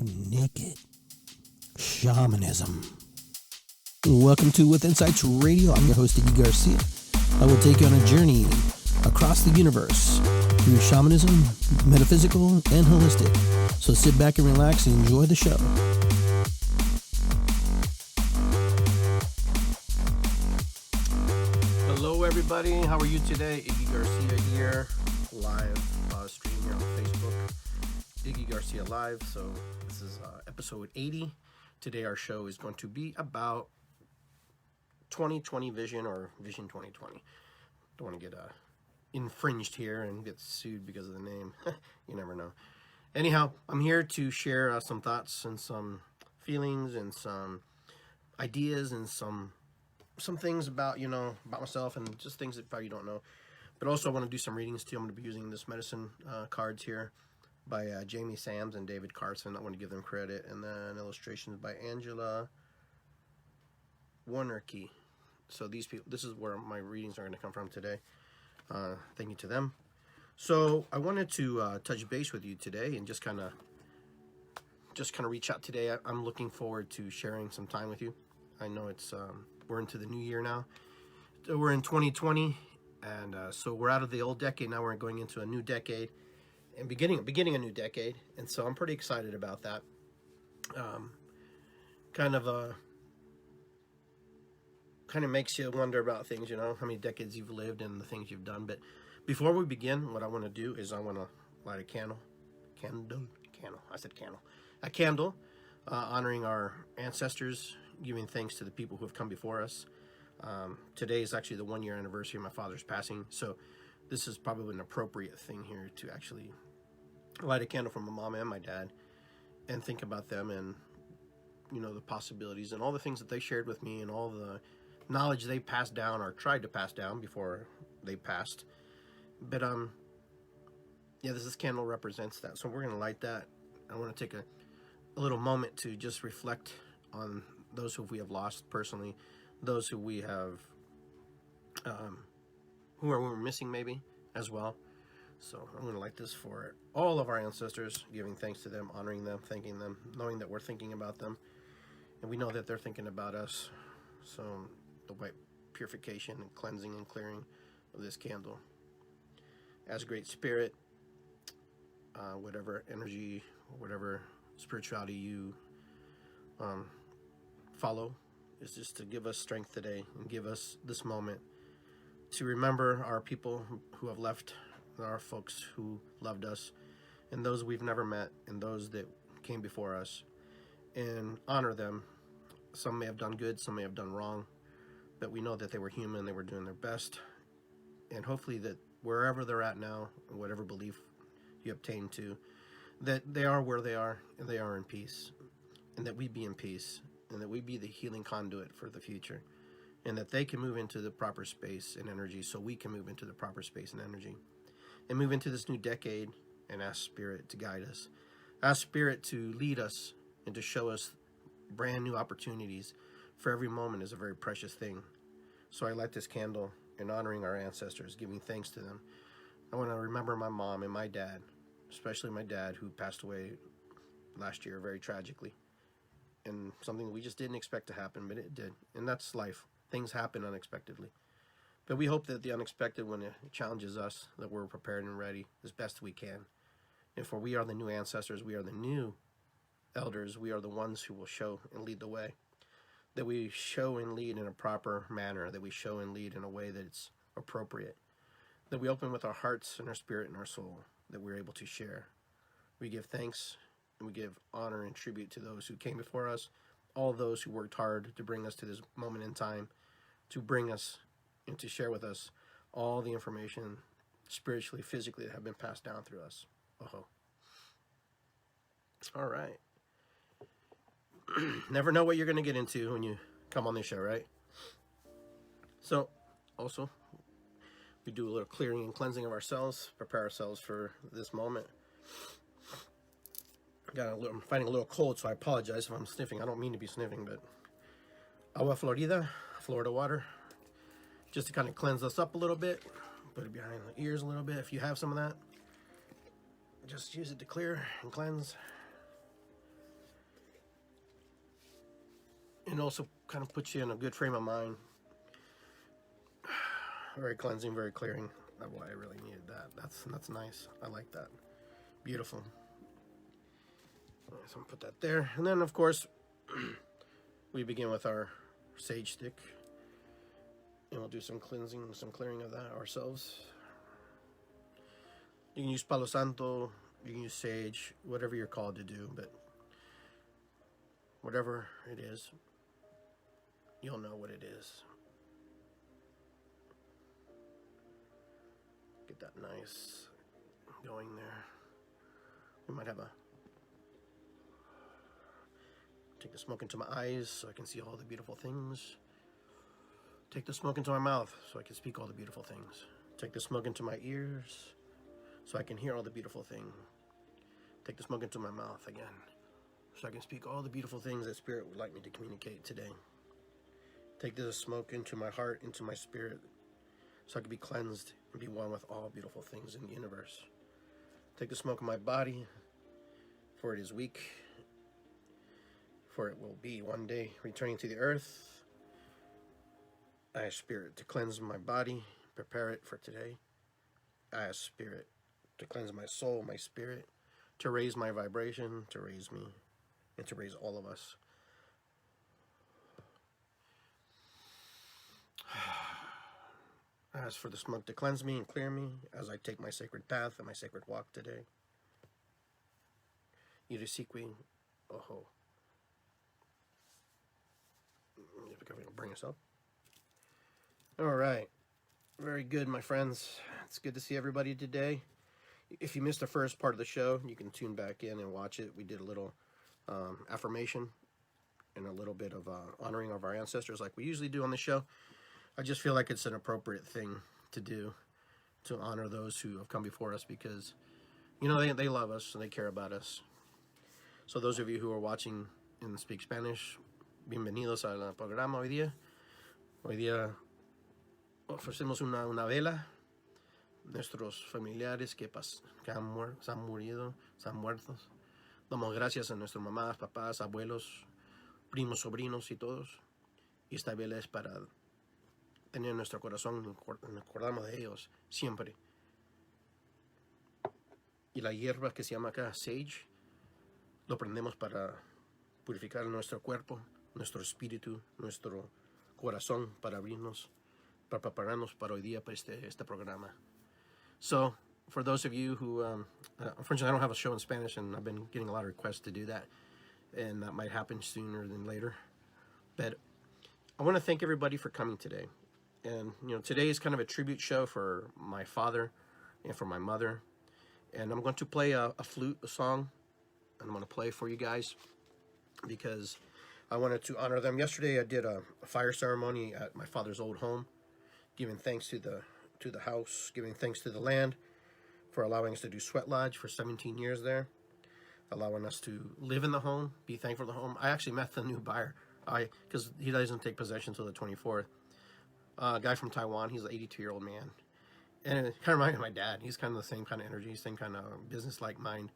Naked Shamanism. Welcome to With Insights Radio. I'm your host, Iggy Garcia. I will take you on a journey across the universe through shamanism, metaphysical, and holistic. So sit back and relax and enjoy the show. Hello, everybody. How are you today? Iggy Garcia here, live stream here on Facebook. Iggy Garcia Live. So this is episode 80. Today our show is going to be about 2020 vision, or Vision 2020. Don't want to get infringed here and get sued because of the name. You never know. Anyhow, I'm here to share some thoughts and some feelings and some ideas and some things about, about myself, and just things that probably you don't know. But also I want to do some readings too. I'm going to be using this medicine cards here by Jamie Sams and David Carson. I want to give them credit. And then illustrations by Angela Warnerkey. So these people, this is where my readings are going to come from today. Thank you to them. So I wanted to touch base with you today and just kind of reach out today. I'm looking forward to sharing some time with you. I know it's we're into the new year now. So we're in 2020, and so we're out of the old decade. Now we're going into a new decade and beginning a new decade. And so I'm pretty excited about that. Kind of makes you wonder about things, how many decades you've lived and the things you've done. But before we begin, what I want to do is I want to light a candle, honoring our ancestors, giving thanks to the people who have come before us. Today is actually the 1-year anniversary of my father's passing, so this is probably an appropriate thing here to actually light a candle for my mom and my dad and think about them and, the possibilities and all the things that they shared with me and all the knowledge they passed down or tried to pass down before they passed. But this candle represents that, so we're going to light that. I want to take a little moment to just reflect on those who we have lost personally, those who we have we're missing maybe as well. So I'm going to light this for all of our ancestors, giving thanks to them, honoring them, thanking them, knowing that we're thinking about them, and we know that they're thinking about us. So the white purification and cleansing and clearing of this candle. As Great Spirit, whatever energy, whatever spirituality you follow, is just to give us strength today and give us this moment to remember our people who have left, our folks who loved us, and those we've never met, and those that came before us, and honor them. Some may have done good, some may have done wrong, but we know that they were human, they were doing their best, and hopefully that wherever they're at now, whatever belief you obtain to, that they are where they are, and they are in peace, and that we be in peace, and that we be the healing conduit for the future, and that they can move into the proper space and energy so we can move into the proper space and energy, and move into this new decade and ask Spirit to guide us, ask Spirit to lead us and to show us brand new opportunities. For every moment is a very precious thing. So I light this candle in honoring our ancestors, giving thanks to them. I want to remember my mom and my dad, especially my dad, who passed away last year very tragically. And something we just didn't expect to happen, but it did. And that's life. Things happen unexpectedly. But we hope that the unexpected, when it challenges us, that we're prepared and ready as best we can. And for we are the new ancestors, we are the new elders, we are the ones who will show and lead the way. That we show and lead in a proper manner, that we show and lead in a way that it's appropriate. That we open with our hearts and our spirit and our soul, that we're able to share. We give thanks and we give honor and tribute to those who came before us, all those who worked hard to bring us to this moment in time, to bring us and to share with us all the information spiritually, physically, that have been passed down through us. All right. Never know what you're going to get into when you come on this show, right? So, also, we do a little clearing and cleansing of ourselves, prepare ourselves for this moment. I'm fighting a little cold, so I apologize if I'm sniffing. I don't mean to be sniffing, but agua florida, Florida water, just to kind of cleanse us up a little bit. Put it behind the ears a little bit if you have some of that. Just use it to clear and cleanse. and also kind of puts you in a good frame of mind. Very cleansing, very clearing. That's why I really needed that. That's nice. I like that. Beautiful. So I'm gonna put that there, and then of course we begin with our sage stick, and we'll do some cleansing, some clearing of that ourselves. You can use Palo Santo, you can use sage, whatever you're called to do, but whatever it is, you'll know what it is. Get that nice going there. We might have a take the smoke into my eyes so I can see all the beautiful things. Take the smoke into my mouth so I can speak all the beautiful things. Take the smoke into my ears so I can hear all the beautiful things. Take the smoke into my mouth again so I can speak all the beautiful things that Spirit would like me to communicate today. Take this smoke into my heart, into my spirit, so I can be cleansed and be one with all beautiful things in the universe. Take the smoke in my body, for it is weak, for it will be one day returning to the earth. I ask Spirit to cleanse my body, prepare it for today. I ask Spirit to cleanse my soul, my spirit, to raise my vibration, to raise me, and to raise all of us. I ask for the smoke to cleanse me and clear me as I take my sacred path and my sacred walk today. Irisiqui, oho. Bring us up. All right. Very good, my friends. It's good to see everybody today. If you missed the first part of the show, you can tune back in and watch it. We did a little affirmation and a little bit of honoring of our ancestors like we usually do on the show. I just feel like it's an appropriate thing to do, to honor those who have come before us, because, you know, they love us and they care about us. So those of you who are watching and speak Spanish, bienvenidos al programa hoy día. Hoy día ofrecemos una vela. Nuestros familiares que han murido, se han muerto. Damos gracias a nuestras mamás, papás, abuelos, primos, sobrinos y todos. Y esta vela es para tener en nuestro corazón, nos acordamos de ellos siempre. Y la hierba que se llama acá sage, lo prendemos para purificar nuestro cuerpo, nuestro espíritu, nuestro corazón, para abrirnos, para prepararnos para hoy día, para este programa. So, for those of you who, unfortunately I don't have a show in Spanish, and I've been getting a lot of requests to do that, and that might happen sooner than later. But I want to thank everybody for coming today. And, you know, today is kind of a tribute show for my father and for my mother. And I'm going to play a flute, a song, and I'm going to play for you guys because I wanted to honor them. Yesterday I did a fire ceremony at my father's old home, giving thanks to the house, giving thanks to the land for allowing us to do sweat lodge for 17 years there, allowing us to live in the home, be thankful for the home. I actually met the new buyer, because he doesn't take possession until the 24th. A guy from Taiwan, he's an 82-year-old man. And it kind of reminded me of my dad. He's kind of the same kind of energy, same kind of business-like mind.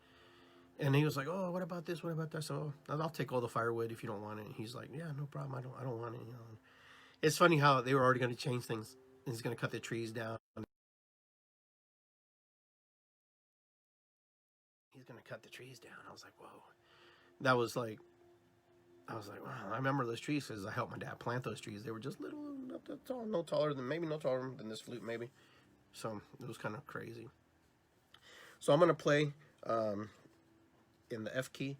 And he was like, "Oh, what about this? What about that?" So I'll take all the firewood if you don't want it. And he's like, "Yeah, no problem. I don't want it." You know, it's funny how they were already going to change things. He's going to cut the trees down. He's going to cut the trees down. I was like, whoa. That was like, I was like, wow. I remember those trees because I helped my dad plant those trees. They were just little, not that tall, no taller than this flute, maybe. So it was kind of crazy. So I'm going to play in the F key,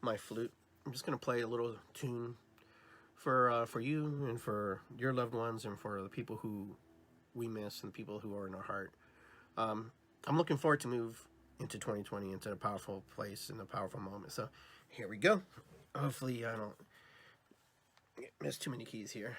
my flute. I'm just going to play a little tune for you and for your loved ones and for the people who we miss and the people who are in our heart. I'm looking forward to move into 2020, into a powerful place and a powerful moment. So here we go. Hopefully I don't miss too many keys here.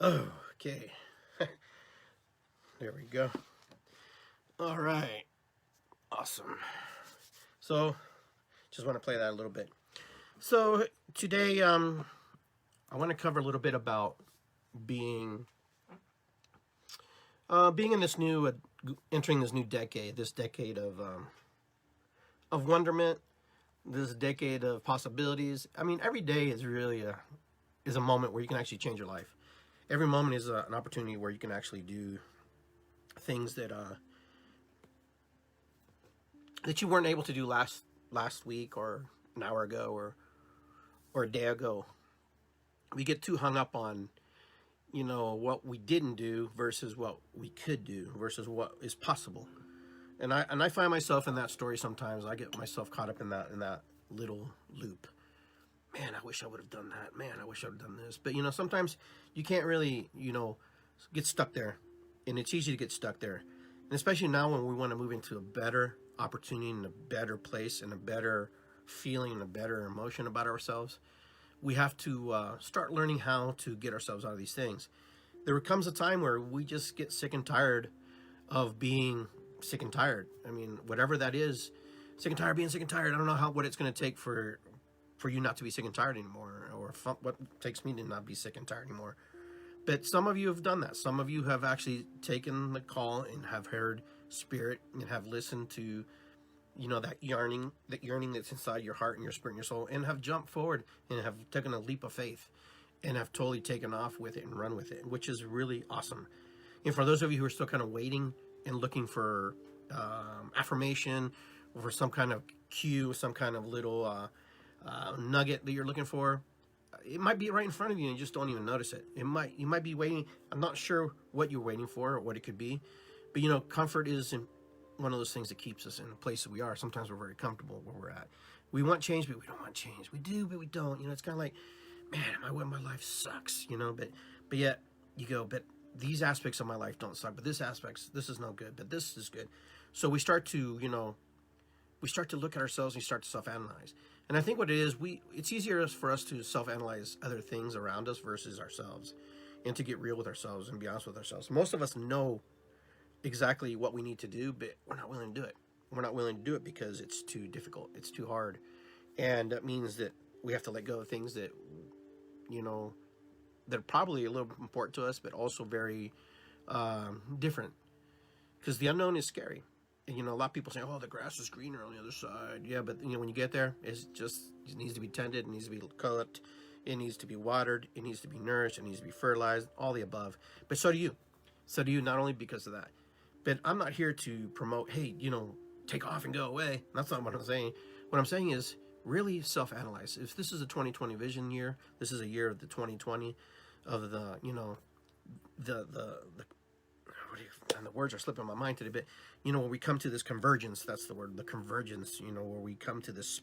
Okay. There we go. All right. Awesome. So, just want to play that a little bit. So, today, I want to cover a little bit about being in this new, entering this new decade, this decade of wonderment, this decade of possibilities. I mean, every day is really a moment where you can actually change your life. Every moment is an opportunity where you can actually do things that you weren't able to do last week or an hour ago or a day ago. We get too hung up on, what we didn't do versus what we could do versus what is possible. And I find myself in that story sometimes. I get myself caught up in that little loop. Man, I wish I would have done that. Man, I wish I would have done this. But, sometimes you can't really, get stuck there. And it's easy to get stuck there. And especially now when we want to move into a better opportunity and a better place and a better feeling and a better emotion about ourselves, we have to start learning how to get ourselves out of these things. There comes a time where we just get sick and tired of being sick and tired. I mean, whatever that is, sick and tired of being sick and tired. I don't know what it's going to take for you not to be sick and tired anymore, or what takes me to not be sick and tired anymore. But some of you have done that. Some of you have actually taken the call and have heard spirit and have listened to, that yearning that's inside your heart and your spirit and your soul, and have jumped forward and have taken a leap of faith and have totally taken off with it and run with it, which is really awesome. And for those of you who are still kind of waiting and looking for affirmation or for some kind of cue, some kind of little nugget that you're looking for, it might be right in front of you and you just don't even notice it. You might be waiting. I'm not sure what you're waiting for or what it could be, but comfort is one of those things that keeps us in the place that we are. Sometimes we're very comfortable where we're at. We want change, but we don't want change. We do, but we don't. It's kind of like, man, my life sucks. But yet you go, but these aspects of my life don't suck. But this is no good. But this is good. So we start to look at ourselves and we start to self-analyze. And I think what it is, it's easier for us to self-analyze other things around us versus ourselves, and to get real with ourselves and be honest with ourselves. Most of us know exactly what we need to do, but we're not willing to do it. We're not willing to do it because it's too difficult. It's too hard. And that means that we have to let go of things that, that are probably a little important to us, but also very different. Because the unknown is scary. And, a lot of people say, oh, the grass is greener on the other side. Yeah, but, when you get there, it needs to be tended, it needs to be cut, it needs to be watered, it needs to be nourished, it needs to be fertilized, all the above. But so do you. So do you, not only because of that. But I'm not here to promote, hey, take off and go away. That's not what I'm saying. What I'm saying is really self-analyze. If this is a 2020 vision year, this is a year of the 2020 of the, and the words are slipping my mind today, but when we come to this convergence, that's the word, the convergence, where we come to this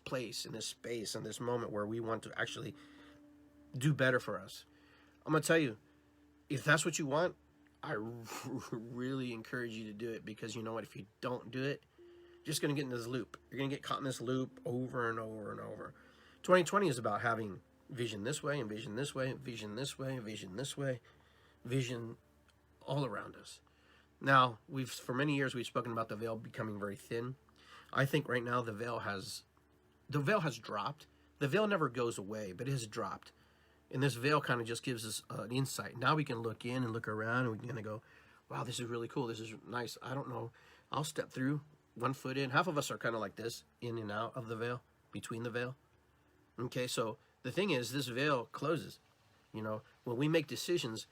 place and this space and this moment where we want to actually do better for us. I'm going to tell you, if that's what you want, I really encourage you to do it, because you know what, if you don't do it, you're just going to get in this loop. You're going to get caught in this loop over and over and over. 2020 is about having vision this way and vision this way, vision this way, vision this way, vision all around us. Now, for many years we've spoken about the veil becoming very thin. I think right now the veil has dropped. The veil never goes away, but it has dropped. And this veil kind of just gives us an insight. Now we can look in and look around, and we can go, wow, this is really cool. This is nice. I don't know. I'll step through, 1 foot in. Half of us are kind of like this, in and out of the veil, between the veil. Okay, so the thing is, this veil closes. When we make decisions,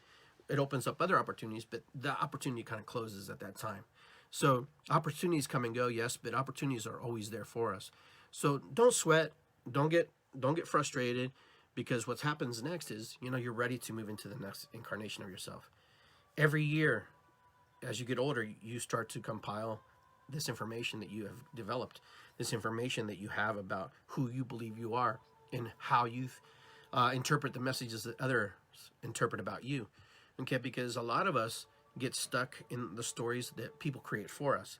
it opens up other opportunities, but the opportunity kind of closes at that time. So opportunities come and go, yes, but opportunities are always there for us. So don't sweat, don't get frustrated, because what happens next is, you're ready to move into the next incarnation of yourself. Every year, as you get older, you start to compile this information that you have developed, this information that you have about who you believe you are and how you interpret the messages that others interpret about you. Okay, because a lot of us get stuck in the stories that people create for us.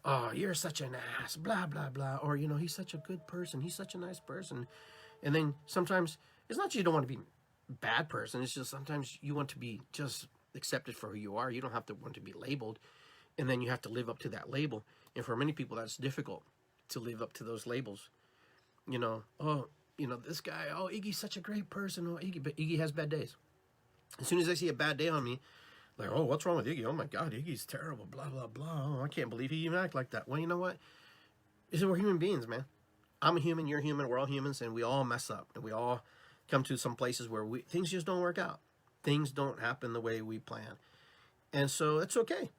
Oh, you're such an ass, blah, blah, blah. Or, he's such a good person. He's such a nice person. And then sometimes it's not that you don't want to be bad person. It's just sometimes you want to be just accepted for who you are. You don't have to want to be labeled, and then you have to live up to that label. And for many people, that's difficult to live up to those labels. You know, oh, you know, this guy, oh, Iggy's such a great person. Oh, Iggy, but Iggy has bad days. As soon as I see a bad day on me, like, oh, what's wrong with Iggy? Oh my God, Iggy's terrible. Blah blah blah. Oh, I can't believe he even act like that. Well, you know what? This is we're human beings, man. I'm a human. You're human. We're all humans, and we all mess up, and we all come to some places where things just don't work out. Things don't happen the way we plan, and so it's okay.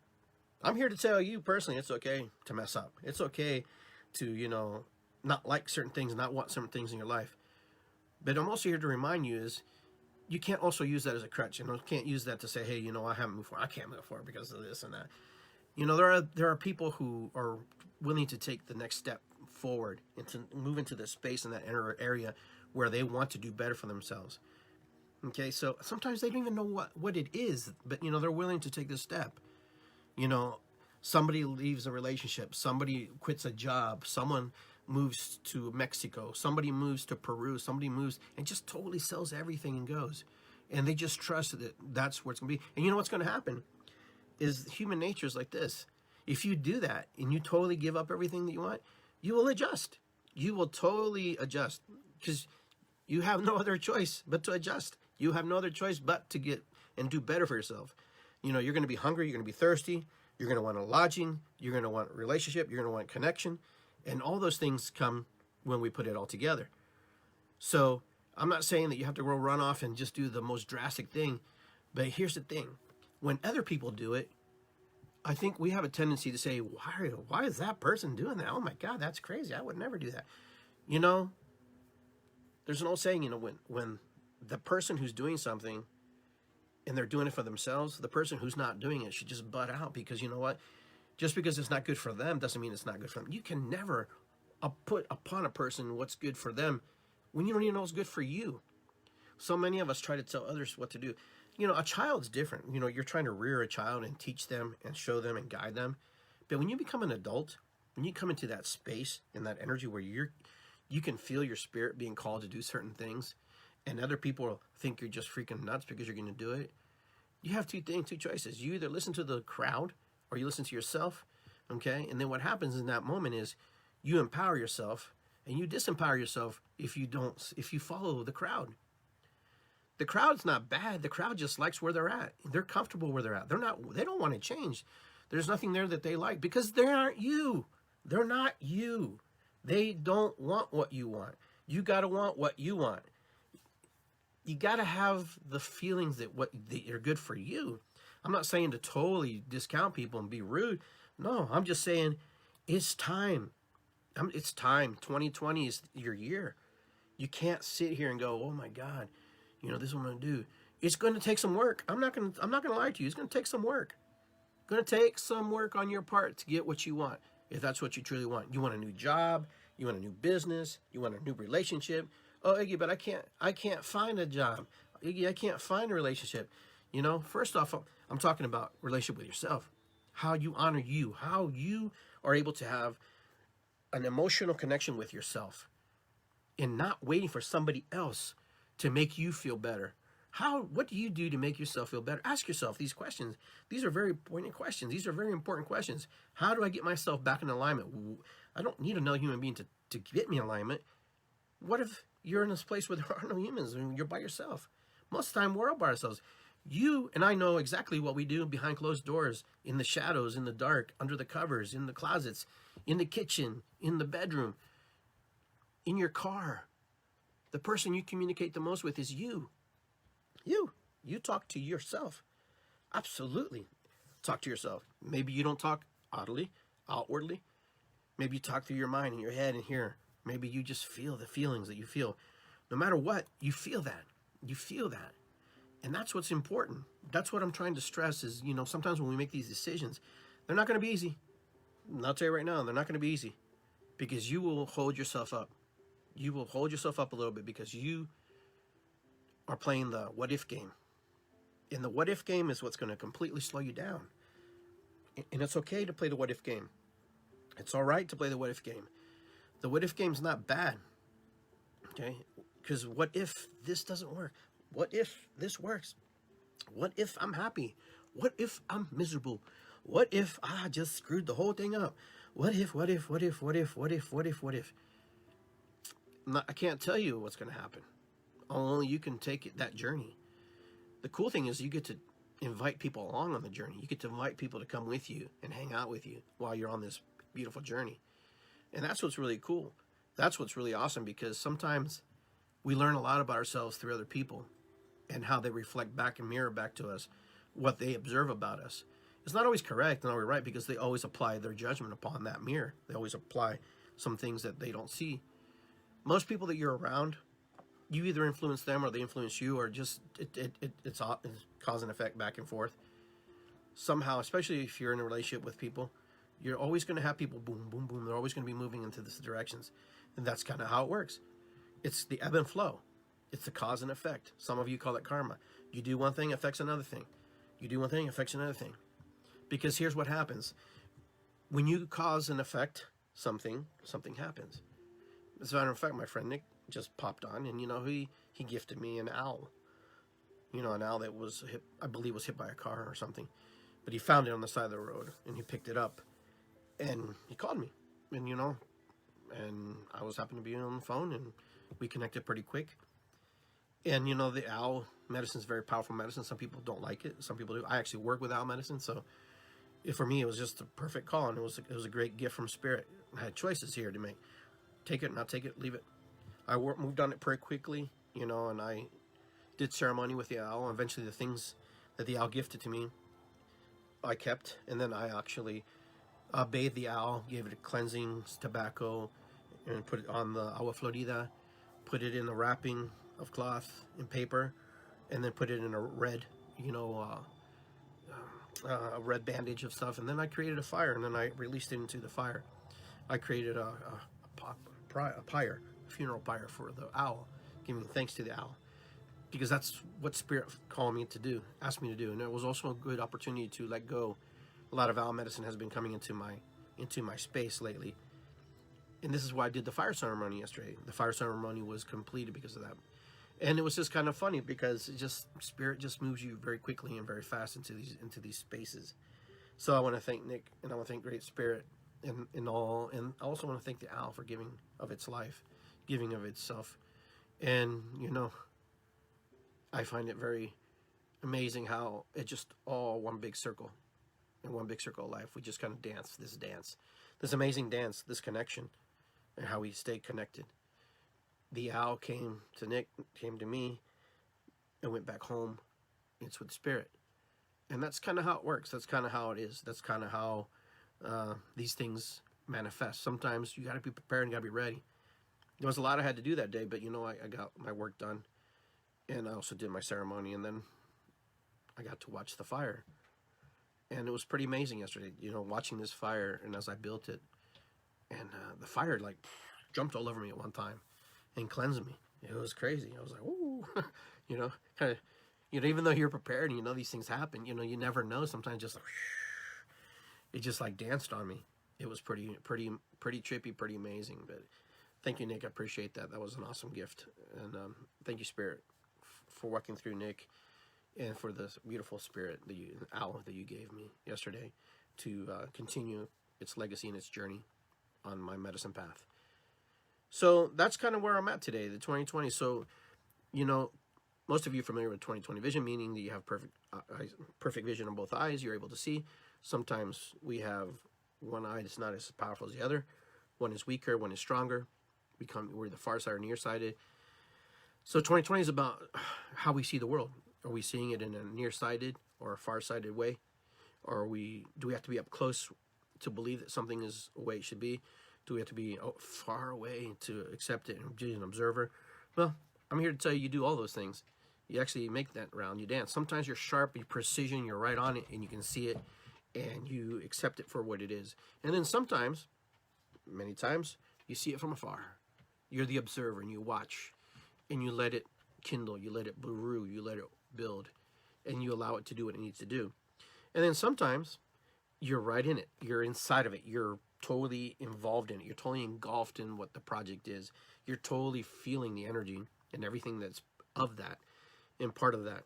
I'm here to tell you personally, it's okay to mess up. It's okay to, you know, not like certain things, not want certain things in your life. But I'm also here to remind you is you can't also use that as a crutch. You know, you can't use that to say, hey, you know, I haven't moved forward. I can't move forward because of this and that. You know, there are people who are willing to take the next step forward and to move into the space in that inner area where they want to do better for themselves. Okay, so sometimes they don't even know what it is, but, you know, they're willing to take this step. You know, somebody leaves a relationship, somebody quits a job, someone moves to Mexico, somebody moves to Peru, somebody moves and just totally sells everything and goes. And they just trust that that's where it's going to be. And you know what's going to happen is human nature is like this. If you do that and you totally give up everything that you want, you will adjust. You will totally adjust because you have no other choice but to adjust. You have no other choice but to get and do better for yourself. You know, you're going to be hungry, you're going to be thirsty, you're going to want a lodging, you're going to want a relationship, you're going to want connection, and all those things come when we put it all together. So I'm not saying that you have to go run off and just do the most drastic thing, but here's the thing. When other people do it, I think we have a tendency to say, why is that person doing that? Oh my God, that's crazy. I would never do that. You know, there's an old saying, you know, when the person who's doing something and they're doing it for themselves, the person who's not doing it should just butt out because you know what? Just because it's not good for them doesn't mean it's not good for them. You can never put upon a person what's good for them when you don't even know what's good for you. So many of us try to tell others what to do. You know, a child's different. You know, you're trying to rear a child and teach them and show them and guide them. But when you become an adult, when you come into that space and that energy where you can feel your spirit being called to do certain things, and other people think you're just freaking nuts because you're going to do it, you have two choices. You either listen to the crowd or you listen to yourself, okay? And then what happens in that moment is you empower yourself and you disempower yourself if you follow the crowd. The crowd's not bad. The crowd just likes where they're at. They're comfortable where they're at. They don't want to change. There's nothing there that they like because they aren't you. They're not you. They don't want what you want. You got to want what you want. You got to have the feelings that are good for you. I'm not saying to totally discount people and be rude. No, I'm just saying it's time. It's time. 2020 is your year. You can't sit here and go, oh my God, you know, this is what I'm going to do. It's going to take some work. I'm not going to lie to you. It's going to take some work. It's going to take some work on your part to get what you want. If that's what you truly want. You want a new job. You want a new business. You want a new relationship. Oh, Iggy, but I can't find a job. Iggy, I can't find a relationship. You know, first off, I'm talking about relationship with yourself. How you honor you. How you are able to have an emotional connection with yourself and not waiting for somebody else to make you feel better. What do you do to make yourself feel better? Ask yourself these questions. These are very poignant questions. These are very important questions. How do I get myself back in alignment? I don't need another human being to get me in alignment. What if you're in this place where there are no humans and you're by yourself? Most of the time, we're all by ourselves. You and I know exactly what we do behind closed doors, in the shadows, in the dark, under the covers, in the closets, in the kitchen, in the bedroom, in your car. The person you communicate the most with is you. You talk to yourself. Absolutely. Talk to yourself. Maybe you don't talk outwardly. Maybe you talk through your mind and your head and here. Maybe you just feel the feelings that you feel. No matter what, you feel that. You feel that. And that's what's important. That's what I'm trying to stress is, you know, sometimes when we make these decisions, they're not going to be easy. I'll tell you right now, they're not going to be easy because you will hold yourself up. You will hold yourself up a little bit because you are playing the what if game. And the what if game is what's going to completely slow you down. And it's okay to play the what if game. It's all right to play the what if game. The what if game is not bad. Okay? Because what if this doesn't work? What if this works? What if I'm happy? What if I'm miserable? What if I just screwed the whole thing up? What if, what if, what if, what if, what if, what if, what if? I can't tell you what's going to happen. Only you can take it, that journey. The cool thing is you get to invite people along on the journey. You get to invite people to come with you and hang out with you while you're on this beautiful journey. And that's what's really cool. That's what's really awesome, because sometimes we learn a lot about ourselves through other people and how they reflect back and mirror back to us what they observe about us. It's not always correct and always right, because they always apply their judgment upon that mirror. They always apply some things that they don't see. Most people that you're around, you either influence them or they influence you, or just it's cause and effect back and forth. Somehow, especially if you're in a relationship with people, you're always going to have people boom, boom, boom. They're always going to be moving into these directions. And that's kind of how it works. It's the ebb and flow. It's the cause and effect. Some of you call it karma. You do one thing, affects another thing. You do one thing, affects another thing. Because here's what happens. When you cause and affect something, something happens. As a matter of fact, my friend Nick just popped on, and he gifted me an owl. An owl that was hit, I believe was hit by a car or something. But he found it on the side of the road, and he picked it up. And he called me. And I was happened to be on the phone, and we connected pretty quick. And the owl medicine is very powerful medicine. Some people don't like it. Some people do. I actually work with owl medicine, so for me it was just a perfect call, and it was a great gift from Spirit. I had choices here to make: take it, not take it, leave it. I moved on it pretty quickly, and I did ceremony with the owl. And eventually, the things that the owl gifted to me, I kept, and then I actually bathed the owl, gave it a cleansing tobacco, and put it on the agua florida, put it in a wrapping of cloth and paper, and then put it in a red, a red bandage of stuff. And then I created a fire, and then I released it into the fire. I created a pyre, a funeral pyre for the owl, giving thanks to the owl, because that's what Spirit called me to do, asked me to do. And it was also a good opportunity to let go. A lot of owl medicine has been coming into my space lately. And this is why I did the fire ceremony yesterday. The fire ceremony was completed because of that. And it was just kind of funny, because Spirit just moves you very quickly and very fast into these spaces. So I want to thank Nick, and I want to thank Great Spirit and all, and I also want to thank the owl for giving of its life, giving of itself. And I find it very amazing how it just all one big circle, in one big circle of life. We just kind of dance, this amazing dance, this connection, and how we stay connected. The owl came to Nick, came to me, and went back home. It's with Spirit. And that's kind of how it works. That's kind of how it is. That's kind of how these things manifest. Sometimes you got to be prepared and got to be ready. There was a lot I had to do that day, but I got my work done. And I also did my ceremony, and then I got to watch the fire. And it was pretty amazing yesterday, watching this fire, and as I built it, and the fire jumped all over me at one time and cleansed me. It was crazy. I was like, ooh, kind of, even though you're prepared and these things happen, you never know. Sometimes just it just danced on me. It was pretty trippy, pretty amazing. But thank you, Nick. I appreciate that. That was an awesome gift. And thank you, Spirit, for walking through Nick, and for the beautiful spirit, the owl that you gave me yesterday, to continue its legacy and its journey on my medicine path. So that's kind of where I'm at today, the 2020. So, most of you are familiar with 2020 vision, meaning that you have perfect vision on both eyes. You're able to see. Sometimes we have one eye that's not as powerful as the other. One is weaker, one is stronger. We're the far side or nearsighted. So 2020 is about how we see the world. Are we seeing it in a nearsighted or a far-sighted way? Or do we have to be up close to believe that something is the way it should be? Do we have to be far away to accept it and be an observer? Well, I'm here to tell you, you do all those things. You actually make that round, you dance. Sometimes you're sharp, you're precision, you're right on it, and you can see it, and you accept it for what it is. And then sometimes, many times, you see it from afar. You're the observer, and you watch, and you let it kindle, you let it brew, you let it build, and you allow it to do what it needs to do. And then sometimes you're right in it, you're inside of it, you're totally involved in it, you're totally engulfed in what the project is, you're totally feeling the energy and everything that's of that, and part of that.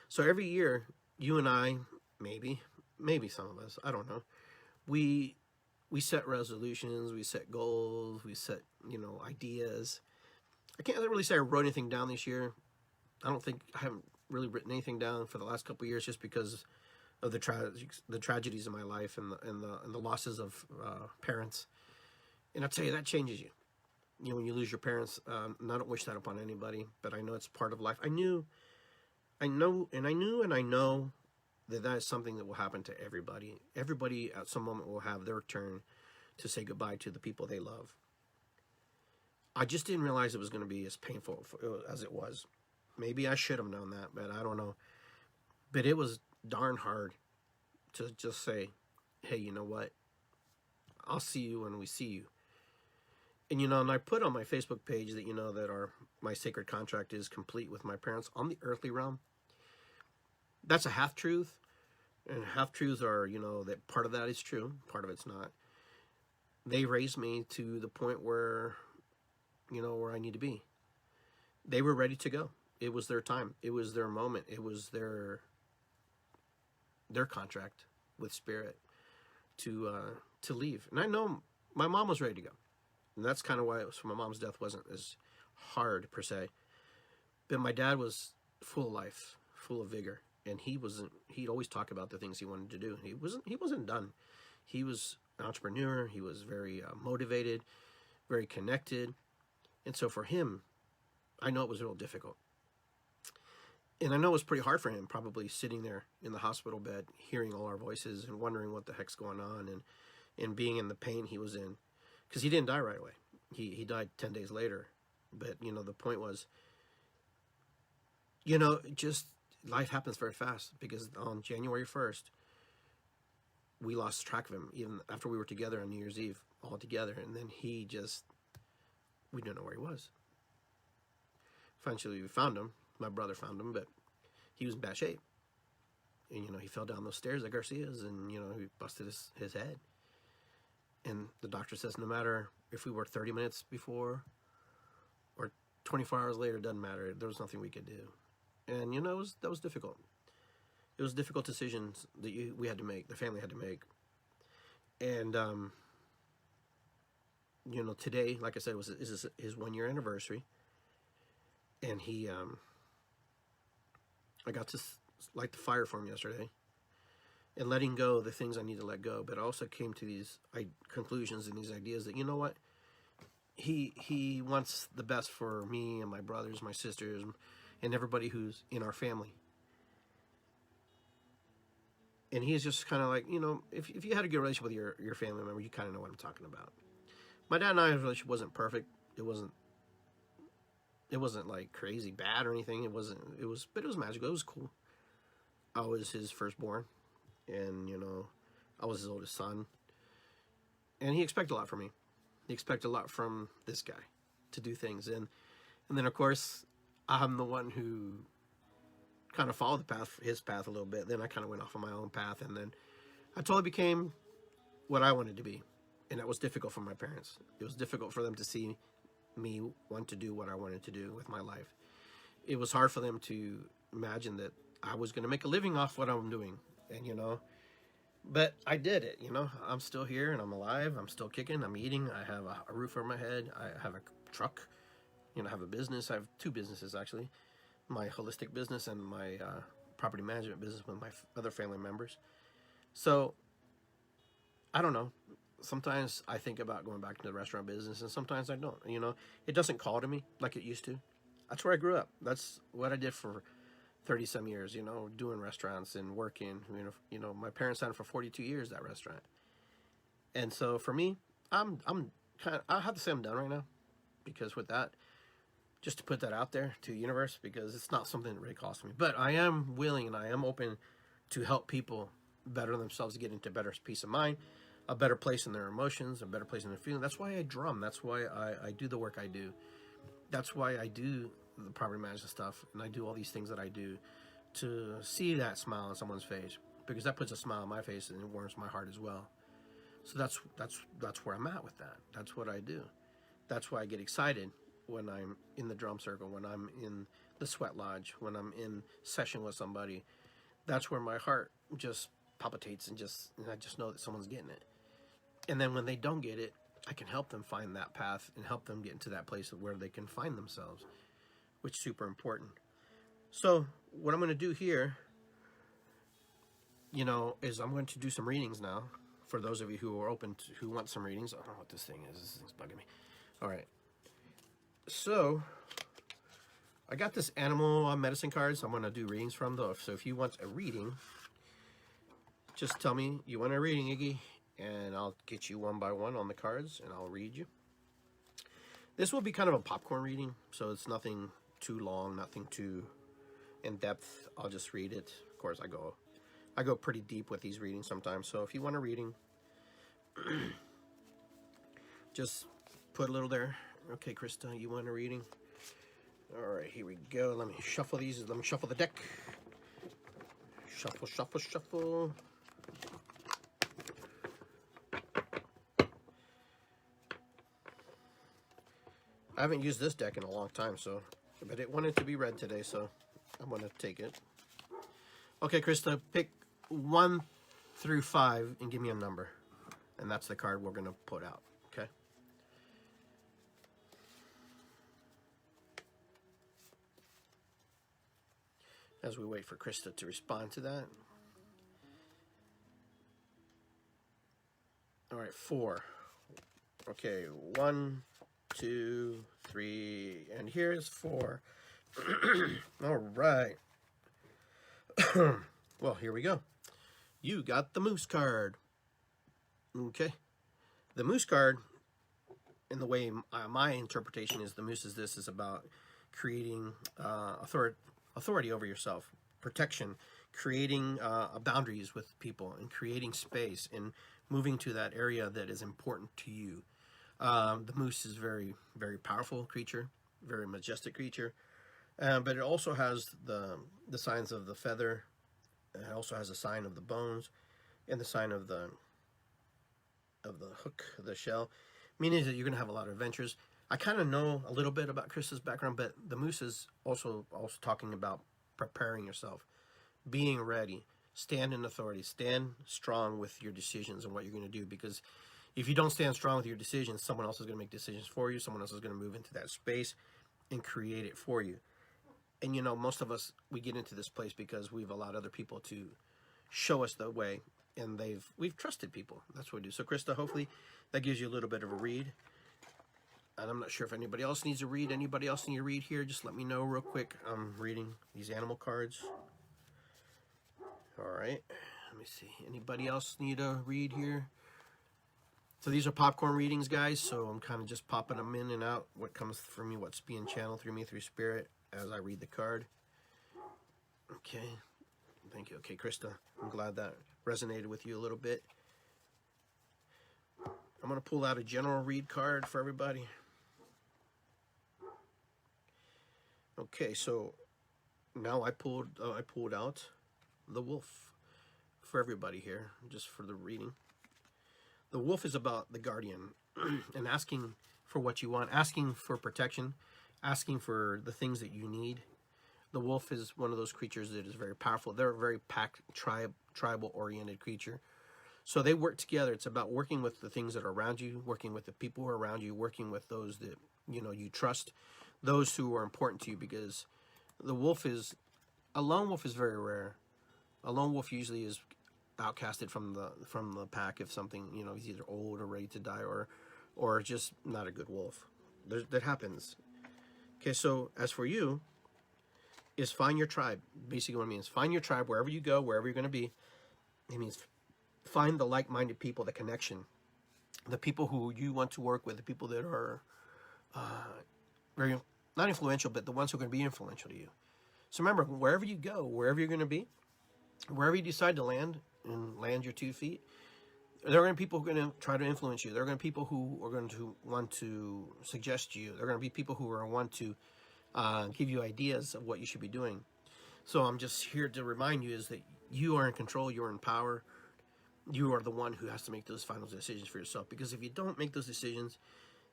So every year, you and I, maybe some of us, I don't know, we we set resolutions, we set goals, we set, ideas. I can't really say I wrote anything down this year. I don't think I haven't really written anything down for the last couple of years, just because of the tragedies in my life, and the losses of parents. And I'll tell you, that changes you. When you lose your parents, and I don't wish that upon anybody, but I know it's part of life. I know that is something that will happen to everybody. Everybody at some moment will have their turn to say goodbye to the people they love. I just didn't realize it was going to be as painful as it was. Maybe I should have known that, but I don't know. But it was darn hard to just say, hey, you know what? I'll see you when we see you. And I put on my Facebook page that, my sacred contract is complete with my parents on the earthly realm. That's a half truth. And half truths are, that part of that is true, part of it's not. They raised me to the point where, where I need to be. They were ready to go. It was their time. It was their moment. It was their contract with Spirit to leave. And I know my mom was ready to go. And that's kind of why my mom's death wasn't as hard, per se. But my dad was full of life, full of vigor. And he'd always talk about the things he wanted to do. He wasn't done. He was an entrepreneur. He was very motivated, very connected. And so for him, I know it was real difficult. And I know it was pretty hard for him, probably sitting there in the hospital bed, hearing all our voices and wondering what the heck's going on, and being in the pain he was in. Because he didn't die right away. He died 10 days later. But, the point was, just life happens very fast. Because on January 1st, we lost track of him, even after we were together on New Year's Eve, all together. And then we didn't know where he was. Eventually we found him. My brother found him, but he was in bad shape. And, he fell down those stairs at Garcia's, and, he busted his head. And the doctor says no matter if we were 30 minutes before or 24 hours later, it doesn't matter. There was nothing we could do. And, that was difficult. It was difficult decisions that we had to make, the family had to make. And, today, like I said, is his 1-year anniversary. And I got to light the fire for him yesterday. And letting go of the things I need to let go. But I also came to these conclusions and these ideas that, what? He wants the best for me and my brothers, my sisters, and everybody who's in our family. And he's just kind of like, if you had a good relationship with your family member, you kind of know what I'm talking about. My dad and I's relationship wasn't perfect. It wasn't like crazy bad or anything. But it was magical. It was cool. I was his firstborn. And, I was his oldest son. And he expected a lot from me. He expected a lot from this guy to do things. And then, of course, I'm the one who kind of followed his path a little bit. Then I kind of went off on my own path. And then I totally became what I wanted to be. And that was difficult for my parents. It was difficult for them to see me want to do what I wanted to do with my life. It was hard for them to imagine that I was going to make a living off what I'm doing. And, but I did it, I'm still here and I'm alive. I'm still kicking. I'm eating. I have a roof over my head. I have a truck, I have a business. I have 2 businesses, actually. My holistic business and my property management business with my other family members. So, I don't know. Sometimes I think about going back to the restaurant business, and sometimes I don't. It doesn't call to me like it used to. That's where I grew up. That's what I did for 30-some years, doing restaurants and working. My parents had it for 42 years, that restaurant. And so for me, I have to say I'm done right now, because with that, just to put that out there to the universe, because it's not something that really costs me. But I am willing and I am open to help people better themselves, get into better peace of mind, a better place in their emotions, a better place in their feeling. That's why I drum. That's why I do the work I do. That's why I do the property management stuff, and I do all these things that I do to see that smile on someone's face, because that puts a smile on my face and it warms my heart as well. So that's where I'm at with that. That's what I do. That's why I get excited when I'm in the drum circle, when I'm in the sweat lodge, when I'm in session with somebody, that's where my heart just palpitates, and I just know that someone's getting it. And then when they don't get it, I can help them find that path and help them get into that place where they can find themselves, which is super important. So what I'm going to do here, is I'm going to do some readings now. For those of you who are open to, who want some readings. I don't know what this thing is. This thing's bugging me. All right. So I got this animal medicine cards I'm going to do readings from, though. So if you want a reading, just tell me you want a reading, Iggy, and I'll get you one by one on the cards, and I'll read you. This will be kind of a popcorn reading, so it's nothing too long, nothing too in depth. I'll just read it. Of course, I go pretty deep with these readings sometimes. So if you want a reading, just put a little there. Okay, Krista, you want a reading? All right, here we go. Let me shuffle these. Let me shuffle the deck. Shuffle, shuffle, shuffle. I haven't used this deck in a long time, but it wanted to be read today, so I'm going to take it. Okay, Krista, pick 1 through 5 and give me a number. And that's the card we're going to put out, okay? As we wait for Krista to respond to that. All right, 4. Okay, 1, 2, 3, and here's 4. All right. Well, here we go. You got the Moose card. Okay. The Moose card, in the way my interpretation is, the Moose is about creating authority over yourself, protection, creating boundaries with people, and creating space, and moving to that area that is important to you. The Moose is very, very powerful creature, very majestic creature, but it also has the signs of the feather. It also has a sign of the bones, and the sign of the hook, the shell, meaning that you're going to have a lot of adventures. I kind of know a little bit about Krista's background, but the Moose is also talking about preparing yourself, being ready, stand in authority, stand strong with your decisions and what you're going to do, because if you don't stand strong with your decisions, someone else is going to make decisions for you. Someone else is going to move into that space and create it for you. And most of us, we get into this place because we've allowed other people to show us the way, and we've trusted people. That's what we do. So Krista, hopefully that gives you a little bit of a read. And I'm not sure if anybody else needs a read. Anybody else need a read here? Just let me know real quick. I'm reading these animal cards. All right. Let me see. Anybody else need a read here? So these are popcorn readings, guys. So I'm kind of just popping them in and out. What comes from me, what's being channeled through me, through spirit, as I read the card. Okay. Thank you. Okay, Krista, I'm glad that resonated with you a little bit. I'm going to pull out a general read card for everybody. Okay, so now I pulled out the Wolf for everybody here, just for the reading. The Wolf is about the guardian and asking for what you want, asking for protection, asking for the things that you need. The wolf is one of those creatures that is very powerful. They're a very pack, tribal-oriented creature. So they work together. It's about working with the things that are around you, working with the people who are around you, working with those that you trust, those who are important to you, because a lone wolf is very rare. A lone wolf usually is outcasted from the pack if something, he's either old or ready to die, or just not a good wolf. That happens. Okay, so as for you, is find your tribe. Basically what it means, find your tribe wherever you go, wherever you're going to be. It means find the like-minded people, the connection, the people who you want to work with, the people that are very, not influential, but the ones who are going to be influential to you. So remember, wherever you go, wherever you're going to be, wherever you decide to land and land your 2 feet, there are going to be people who are going to try to influence you. There are going to be people who are going to want to suggest you. There are going to be people who are want to give you ideas of what you should be doing. So I'm just here to remind you is that you are in control. You're in power. You are the one who has to make those final decisions for yourself. Because if you don't make those decisions,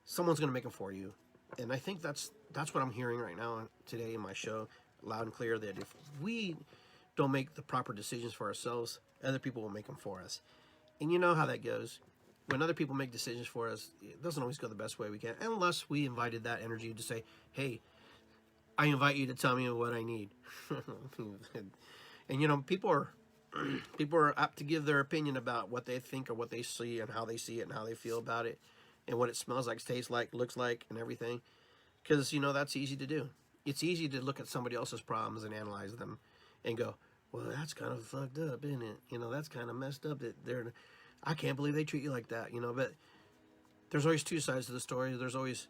someone's going to make them for you. And I think that's what I'm hearing right now today in my show. loud and clear that if we don't make the proper decisions for ourselves, other people will make them for us. And you know how that goes. When other people make decisions for us, it doesn't always go the best way we can, unless we invited that energy to say, hey, I invite you to tell me what I need. And you know, people are apt to give their opinion about what they think or what they see and how they see it and how they feel about it and what it smells like, tastes like, looks like, and everything. Because, you know, that's easy to do. It's easy to look at somebody else's problems and analyze them and go, well, that's kind of fucked up, isn't it? You know, that's kind of messed up. I can't believe they treat you like that, you know. But there's always two sides to the story. There's always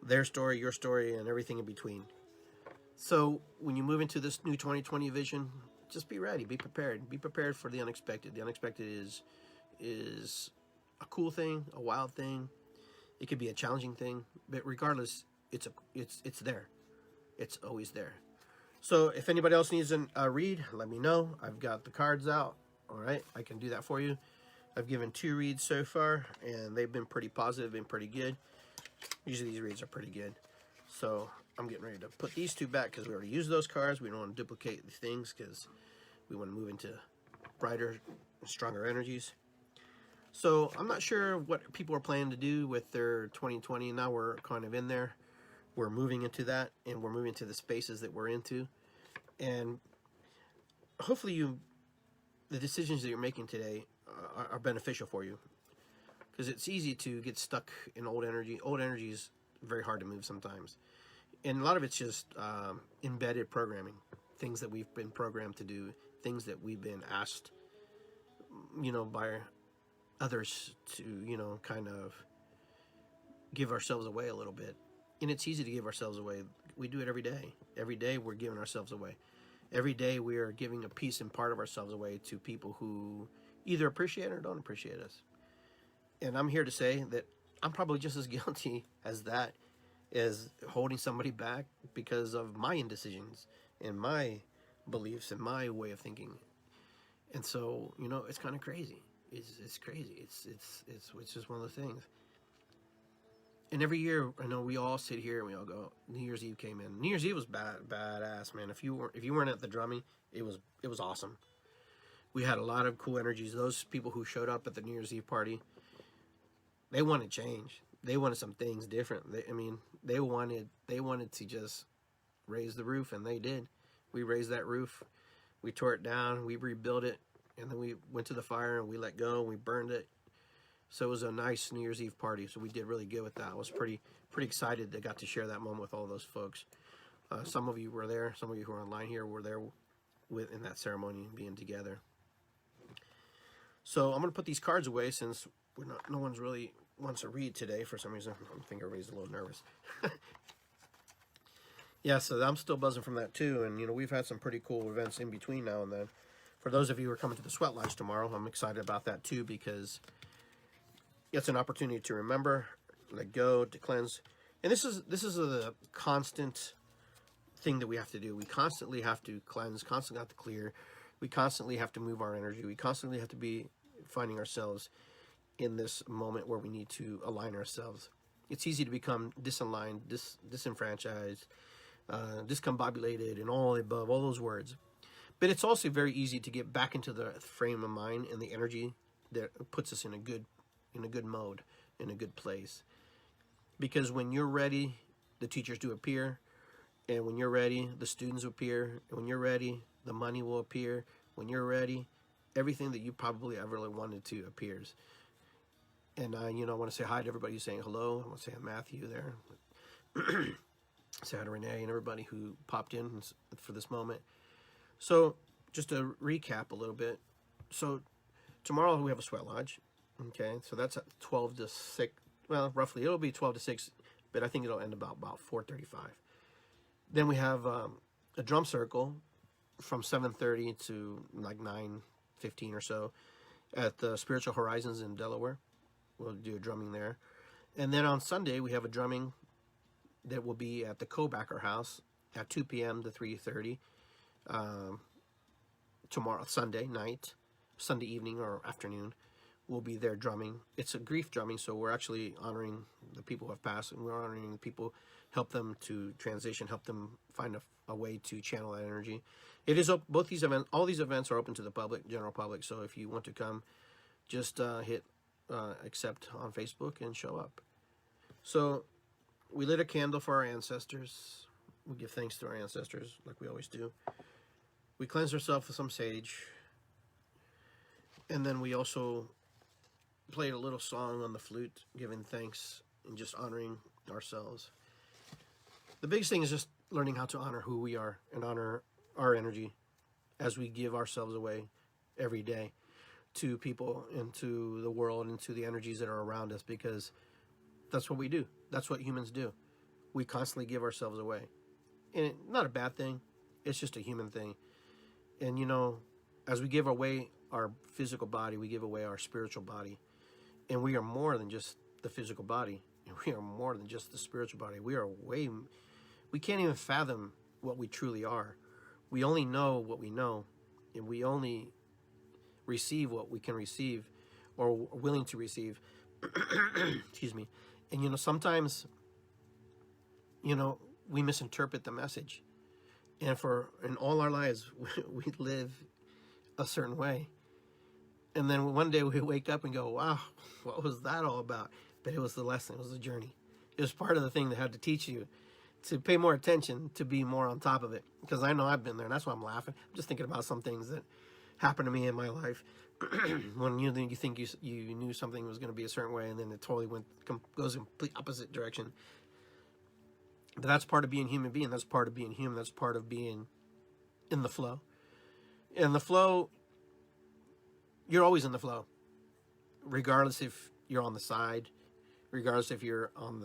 their story, your story, and everything in between. So when you move into this new 2020 vision, just be ready, be prepared. Be prepared for the unexpected. The unexpected is a cool thing, a wild thing. It could be a challenging thing, but regardless, it's there. It's always there. So if anybody else needs a read, let me know. I've got the cards out. All right, I can do that for you. I've given 2 reads so far, and they've been pretty positive, been pretty good. Usually these reads are pretty good. So I'm getting ready to put these 2 back because we already used those cards. We don't want to duplicate the things because we want to move into brighter, stronger energies. So I'm not sure what people are planning to do with their 2020. Now we're kind of in there. We're moving into that, and we're moving to the spaces that we're into. And hopefully the decisions that you're making today are beneficial for you. Because it's easy to get stuck in old energy. Old energy is very hard to move sometimes. And a lot of it's just embedded programming. Things that we've been programmed to do. Things that we've been asked, you know, by others to, you know, kind of give ourselves away a little bit. And it's easy to give ourselves away. We do it every day. Every day we're giving ourselves away. Every day we are giving a piece and part of ourselves away to people who either appreciate or don't appreciate us. And I'm here to say that I'm probably just as guilty as that, as holding somebody back because of my indecisions and my beliefs and my way of thinking. And so, you know, it's kind of crazy. It's crazy. It's just one of the things. And every year, I know we all sit here and we all go, New Year's Eve came in. New Year's Eve was badass, man. If you weren't at the drumming, it was awesome. We had a lot of cool energies. Those people who showed up at the New Year's Eve party, they wanted change. They wanted some things different. They wanted to just raise the roof, and they did. We raised that roof. We tore it down. We rebuilt it, and then we went to the fire and we let go and we burned it. So it was a nice New Year's Eve party. So we did really good with that. I was pretty excited that I got to share that moment with all those folks. Some of you were there. Some of you who are online here were there in that ceremony, being together. So I'm going to put these cards away since no one's really wants to read today for some reason. I think everybody's a little nervous. Yeah, so I'm still buzzing from that too. And, you know, we've had some pretty cool events in between now and then. For those of you who are coming to the Sweat Lodge tomorrow, I'm excited about that too, because it's an opportunity to remember, let go, to cleanse. And this is a constant thing that we have to do. We constantly have to cleanse, constantly have to clear. We constantly have to move our energy. We constantly have to be finding ourselves in this moment where we need to align ourselves. It's easy to become disaligned, disenfranchised, discombobulated, and all the above, all those words. But it's also very easy to get back into the frame of mind and the energy that puts us in a good mode, in a good place. Because when you're ready, the teachers do appear. And when you're ready, the students appear. And when you're ready, the money will appear. When you're ready, everything that you probably ever really wanted to appears. And I want to say hi to everybody who's saying hello. I want to say hi to Matthew there. Say hi to Renee and everybody who popped in for this moment. So just to recap a little bit. So tomorrow we have a Sweat Lodge. Okay, so that's at 12 to 6. Well, roughly it'll be 12 to 6, but I think it'll end about 4:35. Then we have a drum circle from 7:30 to like 9:15 or so at the Spiritual Horizons in Delaware. We'll do a drumming there. And then on Sunday, we have a drumming that will be at the Kobacker House at 2 p.m. to 3:30 tomorrow, Sunday night, Sunday evening or afternoon. will be there drumming. It's a grief drumming, so we're actually honoring the people who have passed, and we're honoring the people, help them to transition, help them find a way to channel that energy. It is both these events, all these events are open to the public, general public. So if you want to come, just hit accept on Facebook and show up. So we lit a candle for our ancestors. We give thanks to our ancestors like we always do. We cleanse ourselves with some sage. And then we also played a little song on the flute, giving thanks and just honoring ourselves. The biggest thing is just learning how to honor who we are and honor our energy as we give ourselves away every day to people and to the world and to the energies that are around us, because that's what we do. That's what humans do. We constantly give ourselves away. And not a bad thing. It's just a human thing. And, you know, as we give away our physical body, we give away our spiritual body. And we are more than just the physical body. And we are more than just the spiritual body. We can't even fathom what we truly are. We only know what we know. And we only receive what we can receive or are willing to receive. Excuse me. And, you know, sometimes, you know, we misinterpret the message. And in all our lives, we live a certain way. And then one day we wake up and go, wow, what was that all about? But it was the lesson. It was the journey. It was part of the thing that had to teach you to pay more attention, to be more on top of it. Because I know I've been there, and that's why I'm laughing. I'm just thinking about some things that happened to me in my life. When you think you knew something was going to be a certain way, and then it totally goes in complete opposite direction. But that's part of being a human being. That's part of being human. That's part of being in the flow. And the flow, you're always in the flow, regardless if you're on the side, regardless if you're on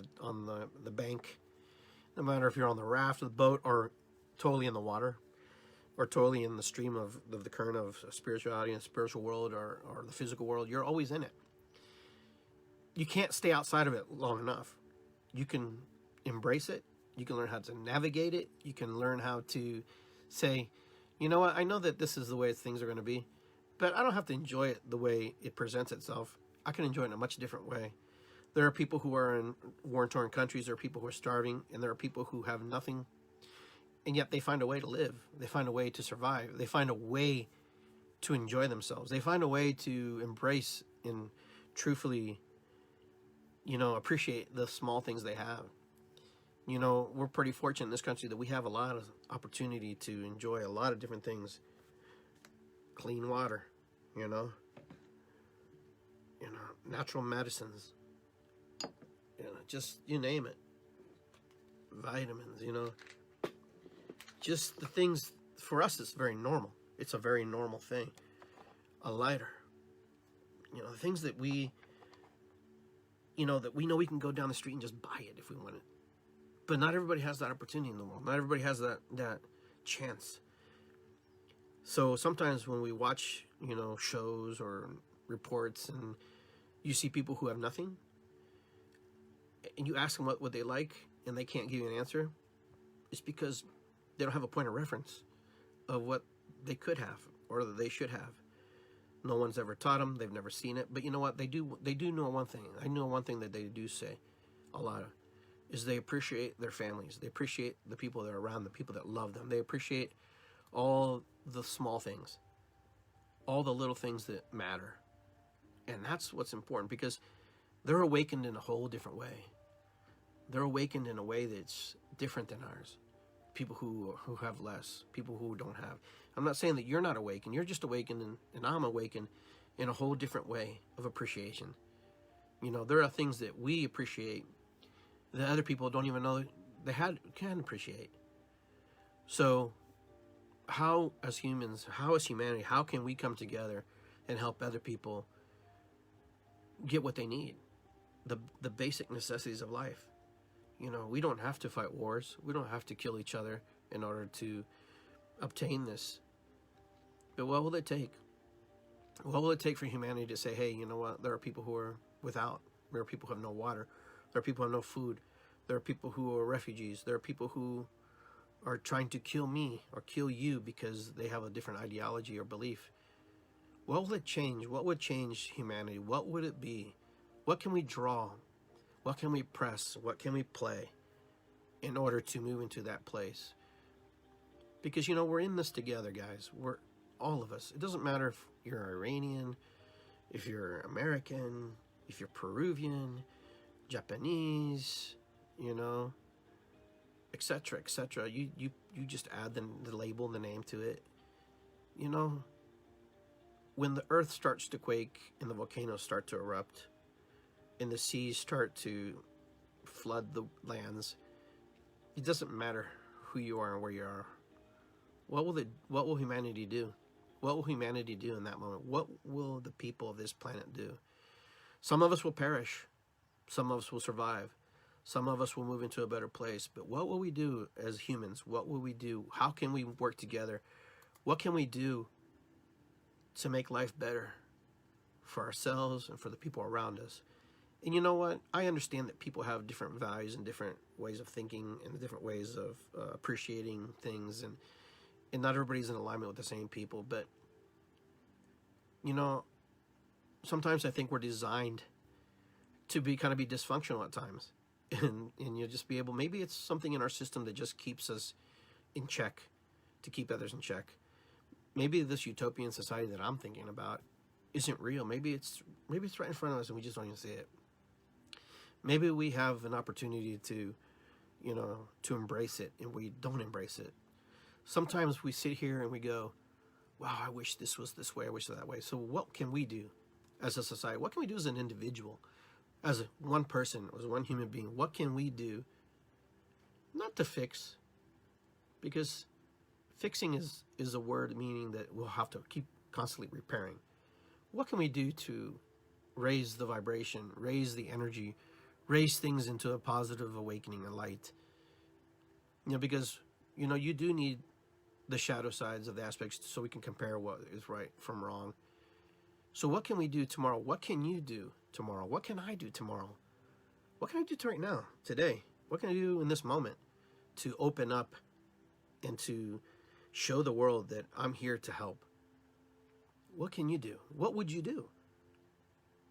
the bank, no matter if you're on the raft or the boat, or totally in the water, or totally in the stream of the current of spirituality and spiritual world, or the physical world. You're always in it. You can't stay outside of it long enough. You can embrace it. You can learn how to navigate it. You can learn how to say, you know what, I know that this is the way things are going to be, but I don't have to enjoy it the way it presents itself. I can enjoy it in a much different way. There are people who are in war-torn countries. There are people who are starving, and there are people who have nothing, and yet they find a way to live. They find a way to survive. They find a way to enjoy themselves. They find a way to embrace and truthfully, you know, appreciate the small things they have. You know, we're pretty fortunate in this country that we have a lot of opportunity to enjoy a lot of different things. Clean water, you know, natural medicines, just you name it. Vitamins, just the things for us. It's very normal. It's a very normal thing. A lighter, the things that we know we can go down the street and just buy it if we want it. But not everybody has that opportunity in the world. Not everybody has that chance. So sometimes when we watch, shows or reports, and you see people who have nothing, and you ask them what would they like, and they can't give you an answer, it's because they don't have a point of reference of what they could have or that they should have. No one's ever taught them. They've never seen it. But you know what? They do know one thing. I know one thing that they do say a lot of, is they appreciate their families. They appreciate the people that are around, the people that love them. They appreciate all the small things, all the little things that matter. And that's what's important, because they're awakened in a whole different way. They're awakened in a way that's different than ours. People who have less, people who don't have. I'm not saying that you're not awakened. You're just awakened, and I'm awakened in a whole different way of appreciation. There are things that we appreciate that other people don't even know they can appreciate. So how as humans, how as humanity, how can we come together and help other people get what they need? The basic necessities of life. We don't have to fight wars. We don't have to kill each other in order to obtain this. But what will it take? What will it take for humanity to say, hey, you know what? There are people who are without. There are people who have no water. There are people who have no food. There are people who are refugees. There are people who are trying to kill me or kill you because they have a different ideology or belief. What will it change? What would change humanity? What would it be? What can we draw? What can we press? What can we play in order to move into that place? Because, you know, we're in this together, guys. We're all of us. It doesn't matter if you're Iranian, if you're American, if you're Peruvian, Japanese, you know, etc., etc. You just add the label, the name to it. You know, when the earth starts to quake and the volcanoes start to erupt and the seas start to flood the lands, it doesn't matter who you are and where you are. What will humanity do? What will humanity do in that moment? What will the people of this planet do? Some of us will perish. Some of us will survive. Some of us will move into a better place. But what will we do as humans? What will we do? How can we work together? What can we do to make life better for ourselves and for the people around us? And you know what? I understand that people have different values and different ways of thinking and different ways of appreciating things, and not everybody's in alignment with the same people. But, you know, sometimes I think we're designed to be dysfunctional at times. And you'll just be able, maybe it's something in our system that just keeps us in check, to keep others in check. Maybe this utopian society that I'm thinking about isn't real. Maybe it's right in front of us and we just don't even see it. Maybe we have an opportunity to, you know, to embrace it, and we don't embrace it. Sometimes we sit here and we go, wow, I wish this was this way, I wish it was that way. So what can we do as a society? What can we do as an individual? As one person, as one human being, what can we do? Not to fix, because fixing is a word meaning that we'll have to keep constantly repairing. What can we do to raise the vibration, raise the energy, raise things into a positive awakening and light? You know, because, you know, you do need the shadow sides of the aspects so we can compare what is right from wrong. So what can we do tomorrow? What can you do tomorrow? What can I do tomorrow? What can I do right now, today? What can I do in this moment to open up and to show the world that I'm here to help? What can you do? What would you do?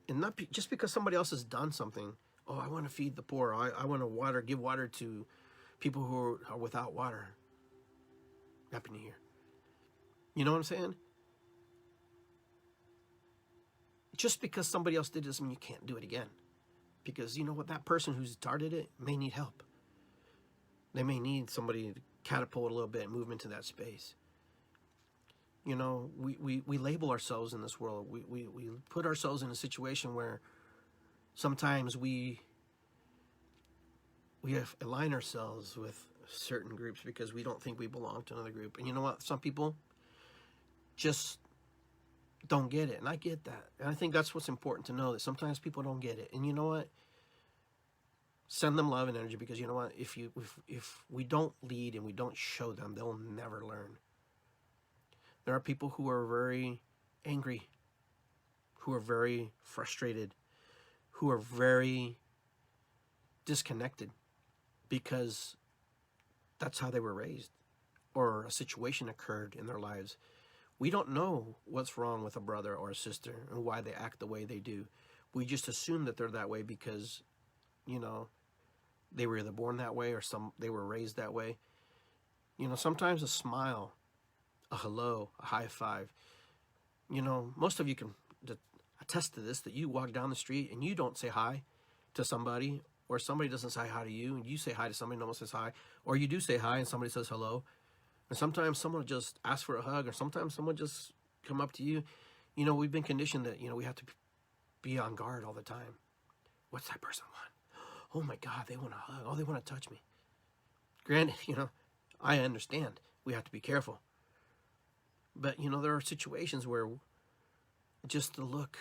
And not just because somebody else has done something. Oh, I want to feed the poor. I want to give water to people who are without water. Happy New Year. You know what I'm saying? Just because somebody else did it doesn't mean you can't do it again. Because you know what? That person who started it may need help. They may need somebody to catapult a little bit and move into that space. You know, we label ourselves in this world. We put ourselves in a situation where sometimes we have align ourselves with certain groups because we don't think we belong to another group. And you know what? Some people just don't get it. And I get that. And I think that's what's important to know, that sometimes people don't get it. And you know what? Send them love and energy, because you know what? If we don't lead and we don't show them, they'll never learn. There are people who are very angry, who are very frustrated, who are very disconnected because that's how they were raised, or a situation occurred in their lives. We don't know what's wrong with a brother or a sister and why they act the way they do. We just assume that they're that way because, you know, they were either born that way or they were raised that way. You know, sometimes a smile, a hello, a high five. You know, most of you can attest to this, that you walk down the street and you don't say hi to somebody, or somebody doesn't say hi to you, and you say hi to somebody and no one says hi, or you do say hi and somebody says hello. And sometimes someone just asks for a hug, or sometimes someone just come up to you. You know, we've been conditioned that, you know, we have to be on guard all the time. What's that person want? Oh my God, they want a hug. Oh, they want to touch me. Granted, you know, I understand we have to be careful. But, you know, there are situations where just the look,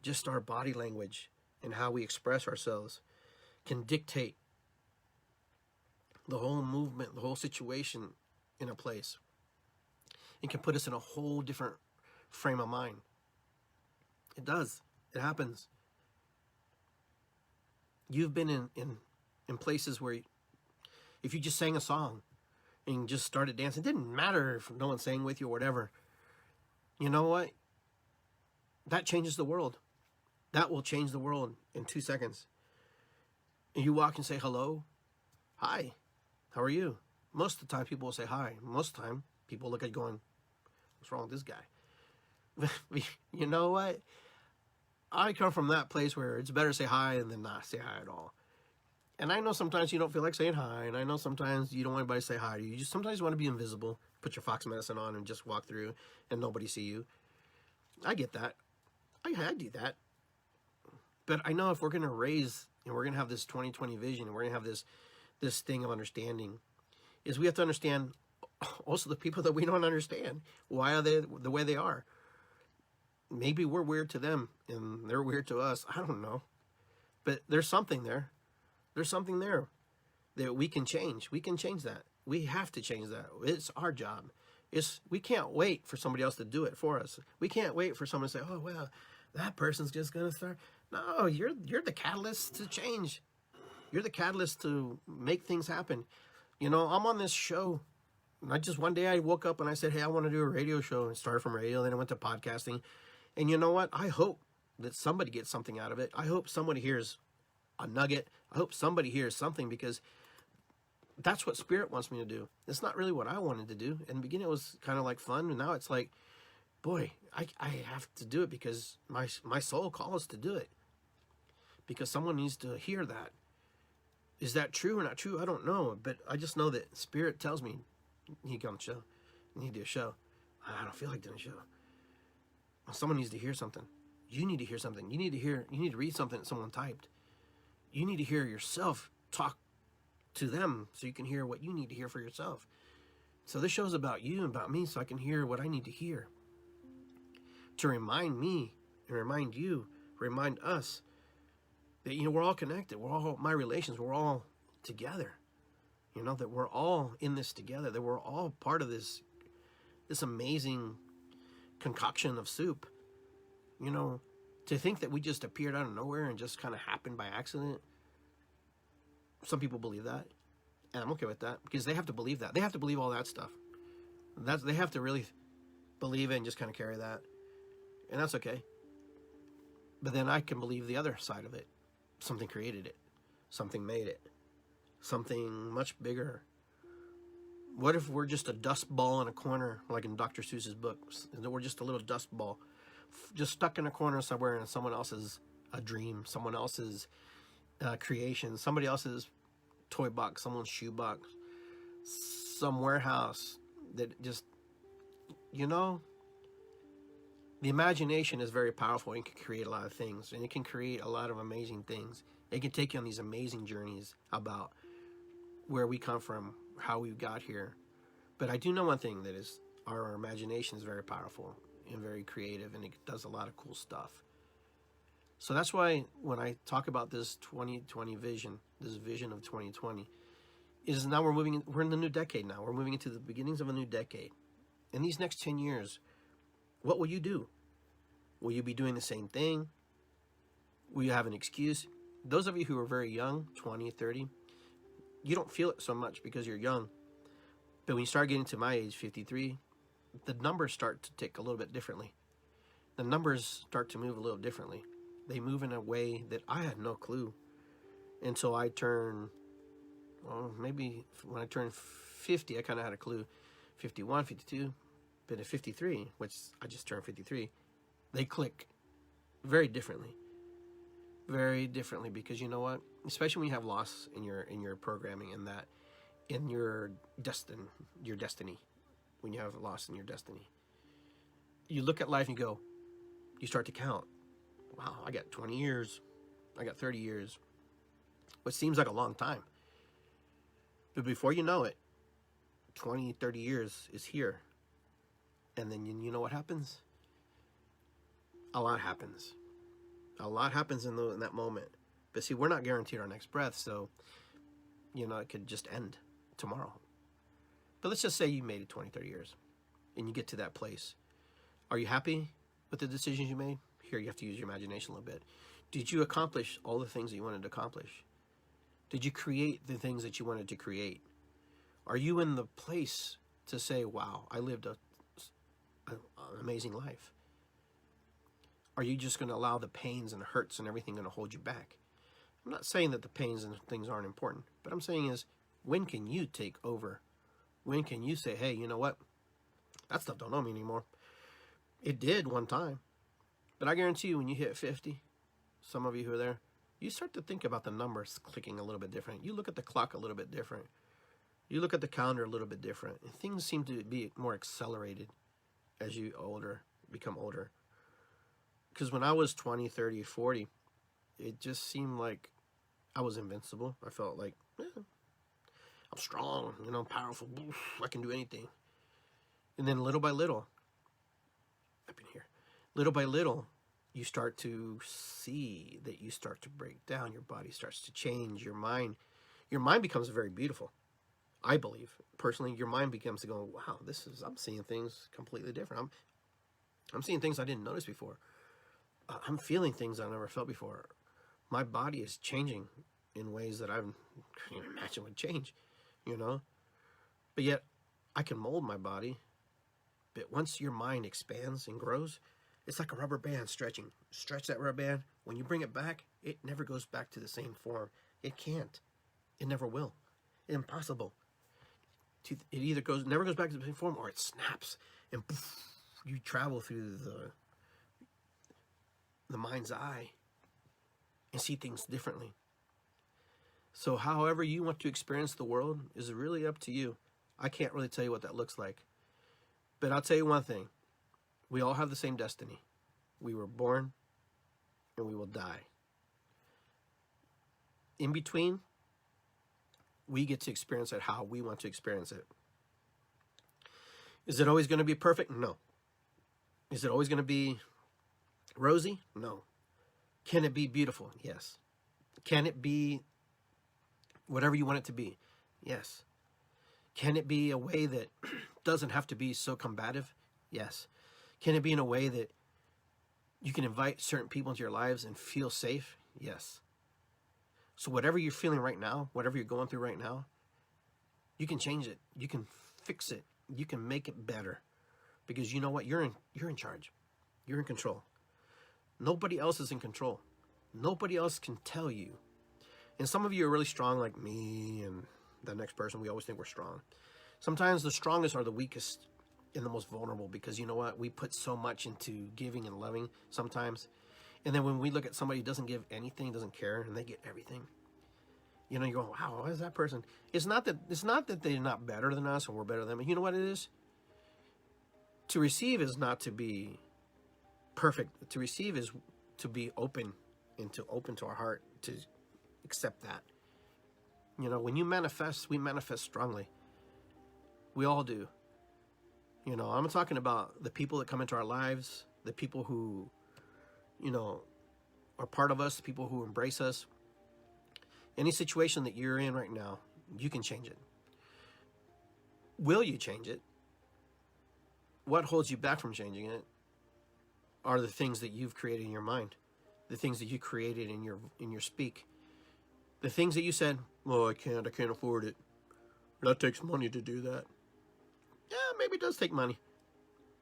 just our body language and how we express ourselves can dictate the whole movement, the whole situation in a place. It can put us in a whole different frame of mind. It does. It happens. You've been in places where if you just sang a song and just started dancing, it didn't matter if no one sang with you or whatever. You know what? That changes the world. That will change the world in 2 seconds. And you walk and say hello, hi, how are you? Most of the time people will say hi. Most of the time people look at you going, what's wrong with this guy? You know what? I come from that place where it's better to say hi than not say hi at all. And I know sometimes you don't feel like saying hi, and I know sometimes you don't want anybody to say hi to you. You just sometimes want to be invisible, put your fox medicine on and just walk through and nobody see you. I get that. I do that. But I know if we're going to raise and we're going to have this 2020 vision and we're going to have this thing of understanding, is we have to understand also the people that we don't understand. Why are they the way they are? Maybe we're weird to them and they're weird to us. I don't know. But there's something there. There's something there that we can change. We can change that. We have to change that. It's our job. We can't wait for somebody else to do it for us. We can't wait for someone to say, oh, well, that person's just going to start. No, you're the catalyst to change. You're the catalyst to make things happen. You know, I'm on this show. Not just one day I woke up and I said, hey, I want to do a radio show. And started from radio, then I went to podcasting. And you know what? I hope that somebody gets something out of it. I hope somebody hears a nugget. I hope somebody hears something, because that's what Spirit wants me to do. It's not really what I wanted to do. In the beginning, it was kind of like fun. And now it's like, boy, I have to do it because my soul calls to do it. Because someone needs to hear that. Is that true or not true? I don't know. But I just know that Spirit tells me, you need to go on the show. You need to do a show. I don't feel like doing a show. Well, someone needs to hear something. You need to hear something. You need to read something that someone typed. You need to hear yourself talk to them so you can hear what you need to hear for yourself. So this show's about you and about me, so I can hear what I need to hear. To remind me and remind you, remind us that, you know, we're all connected. We're all, my relations, we're all together. You know, that we're all in this together, that we're all part of this amazing concoction of soup. You know, to think that we just appeared out of nowhere and just kind of happened by accident. Some people believe that, and I'm okay with that, because they have to believe that. They have to believe all that stuff. They have to really believe it and just kind of carry that, and that's okay. But then I can believe the other side of it. Something created it. Something made it. Something much bigger. What if we're just a dust ball in a corner, like in Dr. Seuss's books? We're just a little dust ball, just stuck in a corner somewhere in someone else's a dream, someone else's creation, somebody else's toy box, someone's shoe box, some warehouse that just, you know, the imagination is very powerful and can create a lot of things, and it can create a lot of amazing things. It can take you on these amazing journeys about where we come from, how we got here. But I do know one thing, that is our imagination is very powerful and very creative, and it does a lot of cool stuff. So that's why when I talk about this 2020 vision, this vision of 2020, is now we're in the new decade now. We're moving into the beginnings of a new decade. In these next 10 years, what will you do? Will you be doing the same thing? Will you have an excuse? Those of you who are very young, 20, 30, you don't feel it so much because you're young. But when you start getting to my age, 53, the numbers start to tick a little bit differently. The numbers start to move a little differently. They move in a way that I had no clue until I turn, well, maybe when I turned 50, I kind of had a clue. 51, 52, but at 53, which I just turned 53, they click very differently. Very differently, because you know what? Especially when you have loss in your programming, and that in your destiny, when you have loss in your destiny, you look at life and you start to count. Wow, I got 20 years. I got 30 years. What seems like a long time. But before you know it, 20, 30 years is here. And then you know what happens? A lot happens. A lot happens in that moment. But see, we're not guaranteed our next breath, so, you know, it could just end tomorrow. But let's just say you made it 20, 30 years, and you get to that place. Are you happy with the decisions you made? Here, you have to use your imagination a little bit. Did you accomplish all the things that you wanted to accomplish? Did you create the things that you wanted to create? Are you in the place to say, wow, I lived a an amazing life? Are you just going to allow the pains and hurts and everything going to hold you back? I'm not saying that the pains and things aren't important, but I'm saying is, when can you take over? When can you say, hey, you know what? That stuff don't know me anymore. It did one time. But I guarantee you, when you hit 50, some of you who are there, you start to think about the numbers clicking a little bit different. You look at the clock a little bit different. You look at the calendar a little bit different. And things seem to be more accelerated as you become older. Because when I was 20, 30, 40, it just seemed like I was invincible. I felt like, I'm strong, powerful. I can do anything. And then little by little, I've been here. Little by little, you start to see that you start to break down. Your body starts to change. Your mind becomes very beautiful. I believe, personally, your mind becomes to go, wow, I'm seeing things completely different. I'm seeing things I didn't notice before. I'm feeling things I never felt before. My body is changing in ways that I couldn't even imagine would change, But yet, I can mold my body. But once your mind expands and grows, it's like a rubber band stretching. Stretch that rubber band. When you bring it back, it never goes back to the same form. It can't. It never will. Impossible. It either never goes back to the same form, or it snaps, and poof, you travel through the mind's eye and see things differently. So however you want to experience the world is really up to you. I can't really tell you what that looks like. But I'll tell you one thing. We all have the same destiny. We were born and we will die. In between, we get to experience it how we want to experience it. Is it always going to be perfect? No. Is it always going to be rosy? No. Can it be beautiful? Yes. Can it be whatever you want it to be? Yes. Can it be a way that doesn't have to be so combative? Yes. Can it be in a way that you can invite certain people into your lives and feel safe? Yes. So whatever you're feeling right now, whatever you're going through right now, you can change it. You can fix it. You can make it better. Because you know what? You're in charge. You're in control. Nobody else is in control. Nobody else can tell you. And some of you are really strong like me and the next person. We always think we're strong. Sometimes the strongest are the weakest and the most vulnerable, because you know what? We put so much into giving and loving sometimes. And then when we look at somebody who doesn't give anything, doesn't care, and they get everything, you go, wow, why is that person? It's not that they're not better than us or we're better than them. You know what it is? To receive is not to be perfect. To receive is to be open and to open to our heart to accept that. When you manifest, we manifest strongly. We all do. I'm talking about the people that come into our lives, the people who, are part of us, the people who embrace us. Any situation that you're in right now, you can change it. Will you change it? What holds you back from changing it are the things that you've created in your mind, the things that you created in your speak, the things that you said, well, I can't afford it. That takes money to do that. Yeah, maybe it does take money.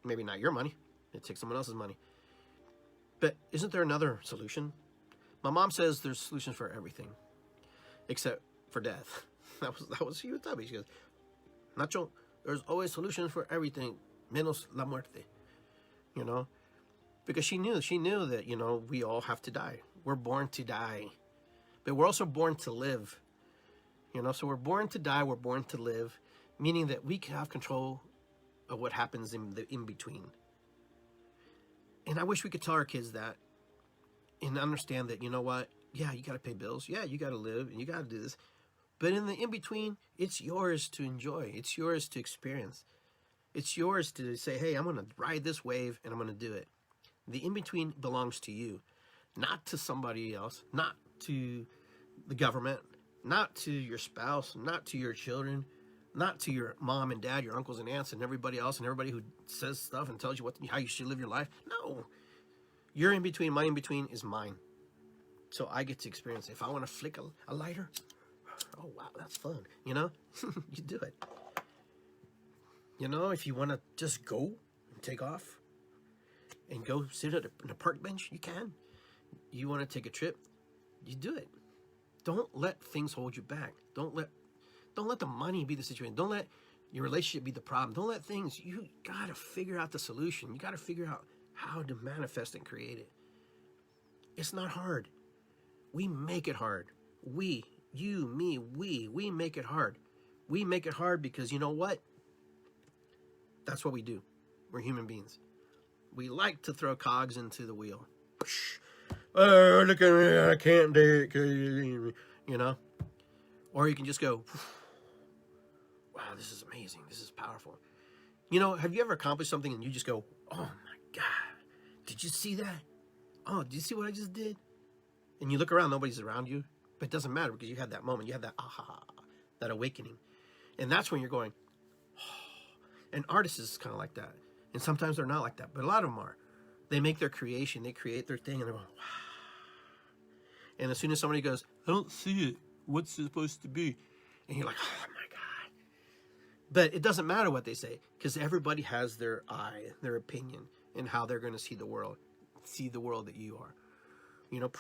Maybe not your money. It takes someone else's money. But isn't there another solution? My mom says there's solutions for everything, except for death. That was she would tell me. She goes, Nacho, there's always solutions for everything, menos la muerte. Because she knew that, we all have to die. We're born to die. But we're also born to live. So we're born to die, we're born to live, meaning that we can have control of what happens in the in-between. And I wish we could tell our kids that and understand that, you know what? Yeah, you got to pay bills. Yeah, you got to live and you got to do this. But in the in-between, it's yours to enjoy. It's yours to experience. It's yours to say, hey, I'm going to ride this wave and I'm going to do it. The in-between belongs to you, not to somebody else, not to the government, not to your spouse, not to your children, not to your mom and dad, your uncles and aunts, and everybody else, and everybody who says stuff and tells you how you should live your life. No. Your in-between, my in-between is mine. So I get to experience it. If I want to flick a lighter, oh, wow, that's fun. You do it. If you want to just go take off and go sit at a park bench, you can. You want to take a trip, you do it. Don't let things hold you back. Don't let the money be the situation. Don't let your relationship be the problem. Don't let things, you got to figure out the solution. You got to figure out how to manifest and create it. It's not hard. We make it hard. We, you, me, we make it hard. We make it hard because you know what? That's what we do. We're human beings. We like to throw cogs into the wheel. Oh, look at me, I can't do it, you know? Or you can just go, wow, this is amazing. This is powerful. You know, have you ever accomplished something and you just go, oh my God, did you see that? Oh, did you see what I just did? And you look around, nobody's around you, but it doesn't matter because you had that moment. You had that aha, that awakening. And that's when you're going, oh. And artists is kind of like that. And sometimes they're not like that, but a lot of them are. They make their creation, they create their thing, and they're going, wow. And as soon as somebody goes, I don't see it. What's it supposed to be? And you're like, oh my God. But it doesn't matter what they say, because everybody has their eye, their opinion, and how they're going to see the world that you are. You know,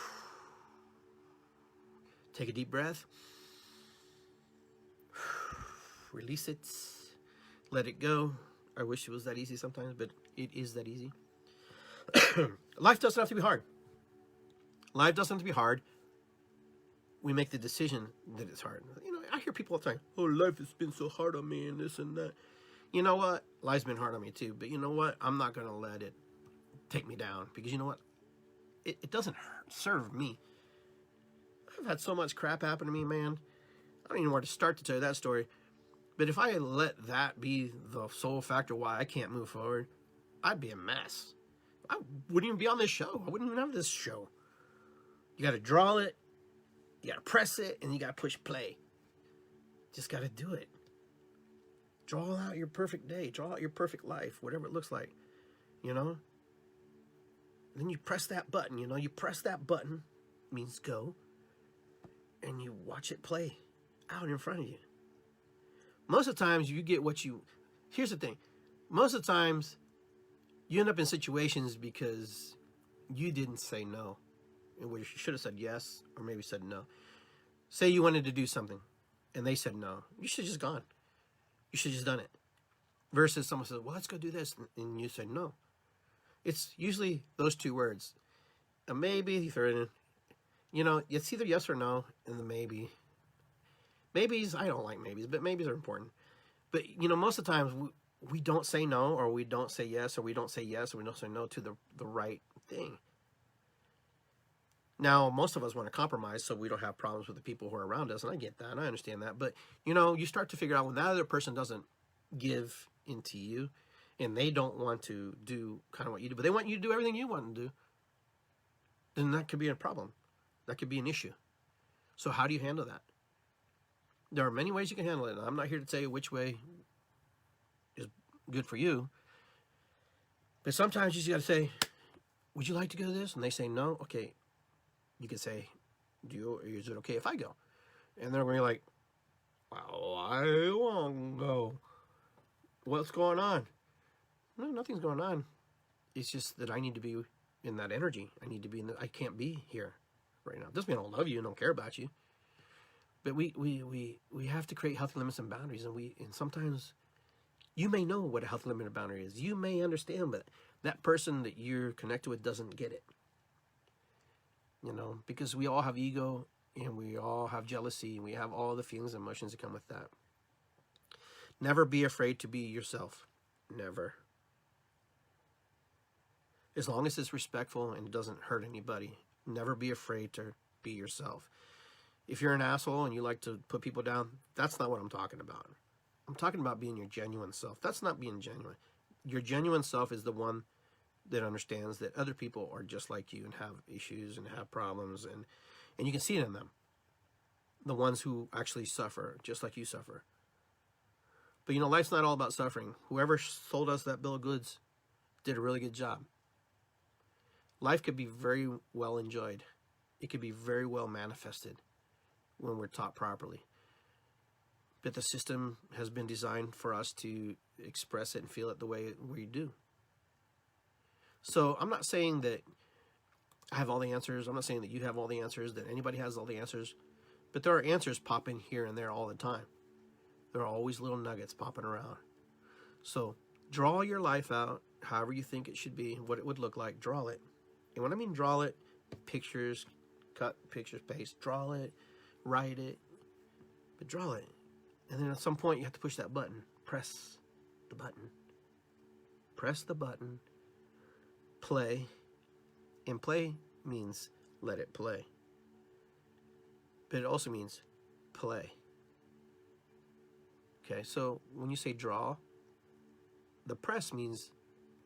take a deep breath. Release it. Let it go. I wish it was that easy sometimes, but it is that easy. Life doesn't have to be hard. Life doesn't have to be hard. We make the decision that it's hard. You know, I hear people all the time, oh, life has been so hard on me and this and that. You know what? Life's been hard on me too, but you know what? I'm not going to let it take me down because you know what? It doesn't serve me. I've had so much crap happen to me, man. I don't even know where to start to tell you that story. But if I let that be the sole factor why I can't move forward, I'd be a mess. I wouldn't even be on this show. I wouldn't even have this show. You got to draw it, you got to press it, and you got to push play. Just got to do it. Draw out your perfect day. Draw out your perfect life, whatever it looks like, you know? And then you press that button, you know? You press that button, means go, and you watch it play out in front of you. Most of the times you get what you... Here's the thing. Most of the times you end up in situations because you didn't say no. In which you should have said yes or maybe said no. Say you wanted to do something and they said no. You should have just gone. You should have just done it. Versus someone says, well, let's go do this. And you said no. It's usually those two words. A maybe, you throw it in. You know, it's either yes or no and the maybe. Maybes, I don't like maybes, but maybes are important. But, you know, most of the times we don't say no, or we don't say yes, or we don't say yes, or we don't say no to the right thing. Now, most of us want to compromise so we don't have problems with the people who are around us, and I get that, and I understand that. But, you know, you start to figure out when that other person doesn't give into you, and they don't want to do kind of what you do, but they want you to do everything you want to do, then that could be a problem. That could be an issue. So how do you handle that? There are many ways you can handle it. I'm not here to tell you which way is good for you. But sometimes you just got to say, would you like to go to this? And they say no. Okay. You can say, is it okay if I go? And they're going to be like, well, I won't go. What's going on? No, nothing's going on. It's just that I need to be in that energy. I need to be I can't be here right now. It doesn't mean I don't love you and don't care about you. But we have to create healthy limits and boundaries, and sometimes you may know what a healthy limit and boundary is. You may understand, but that person that you're connected with doesn't get it. You know, because we all have ego, and we all have jealousy, and we have all the feelings and emotions that come with that. Never be afraid to be yourself. Never. As long as it's respectful and doesn't hurt anybody, never be afraid to be yourself. If you're an asshole and you like to put people down, that's not what I'm talking about. I'm talking about being your genuine self. That's not being genuine. Your genuine self is the one that understands that other people are just like you and have issues and have problems, and you can see it in them. The ones who actually suffer just like you suffer. But you know, life's not all about suffering. Whoever sold us that bill of goods did a really good job. Life could be very well enjoyed. It could be very well manifested when we're taught properly. But the system has been designed for us to express it and feel it the way we do. So I'm not saying that I have all the answers. I'm not saying that you have all the answers, that anybody has all the answers. But there are answers popping here and there all the time. There are always little nuggets popping around. So draw your life out however you think it should be, what it would look like. Draw it. And when I mean draw it, pictures, cut, pictures, paste, draw it, write it, but draw it. And then at some point you have to push that button. Press the button. Press the button. Play. And play means let it play. But it also means play. Okay, so when you say draw, the press means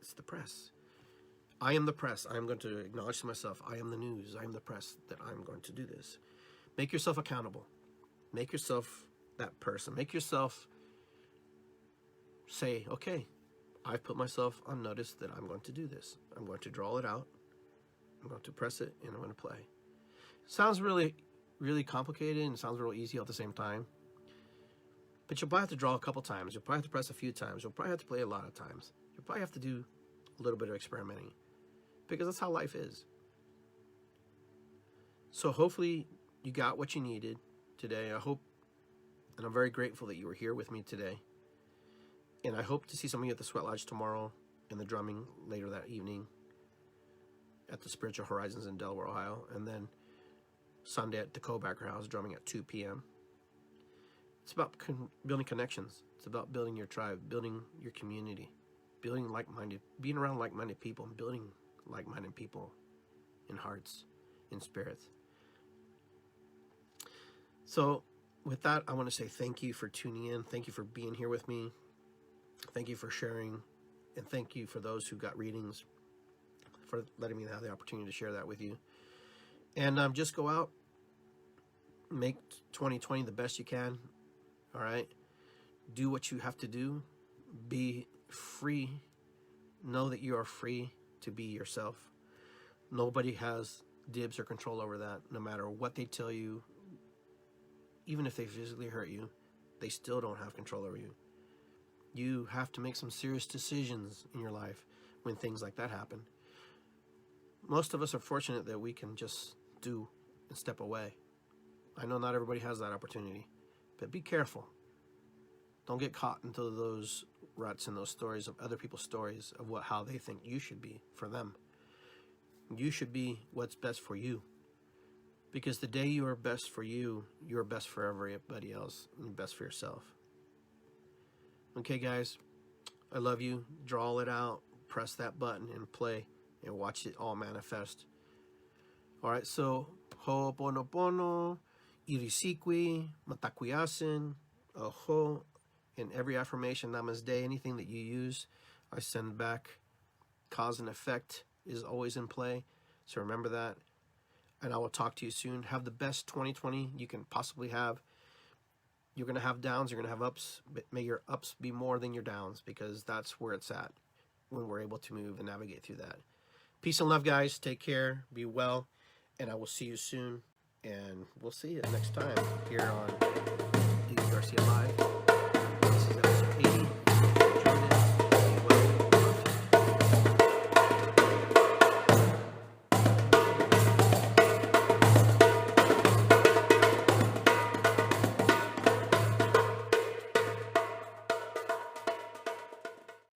it's the press. I am the press. I am going to acknowledge to myself, I am the news. I am the press, that I'm going to do this. Make yourself accountable. Make yourself that person. Make yourself say, okay, I've put myself on notice that I'm going to do this. I'm going to draw it out. I'm going to press it, and I'm going to play. Sounds really, really complicated, and sounds real easy at the same time. But you'll probably have to draw a couple times. You'll probably have to press a few times. You'll probably have to play a lot of times. You'll probably have to do a little bit of experimenting, because that's how life is. So hopefully you got what you needed today. I hope, and I'm very grateful that you were here with me today. And I hope to see some of you at the Sweat Lodge tomorrow, and the drumming later that evening at the Spiritual Horizons in Delaware, Ohio. And then Sunday at the Kobacker House, drumming at 2 p.m. It's about building connections. It's about building your tribe, building your community, building like-minded, being around like-minded people, and building like-minded people in hearts, in spirits. So with that, I want to say thank you for tuning in. Thank you for being here with me. Thank you for sharing. And thank you for those who got readings, for letting me have the opportunity to share that with you. And just go out, make 2020 the best you can. All right? Do what you have to do. Be free. Know that you are free to be yourself. Nobody has dibs or control over that. No matter what they tell you, even if they physically hurt you, they still don't have control over you. You have to make some serious decisions in your life when things like that happen. Most of us are fortunate that we can just do and step away. I know not everybody has that opportunity, but be careful. Don't get caught into those ruts and those stories of other people's stories of how they think you should be for them. You should be what's best for you. Because the day you are best for you, you are best for everybody else, and best for yourself. Okay, guys, I love you. Draw it out, press that button, and play, and watch it all manifest. All right, so ho'oponopono, irisikwi, matakuyasin, aho, in every affirmation, namaste, anything that you use, I send back. Cause and effect is always in play, so remember that. And I will talk to you soon. Have the best 2020 you can possibly have. You're going to have downs, you're going to have ups, but may your ups be more than your downs, because that's where it's at when we're able to move and navigate through that. Peace and love, guys. Take care. Be well. And I will see you soon. And we'll see you next time here on Iggy Garcia Live.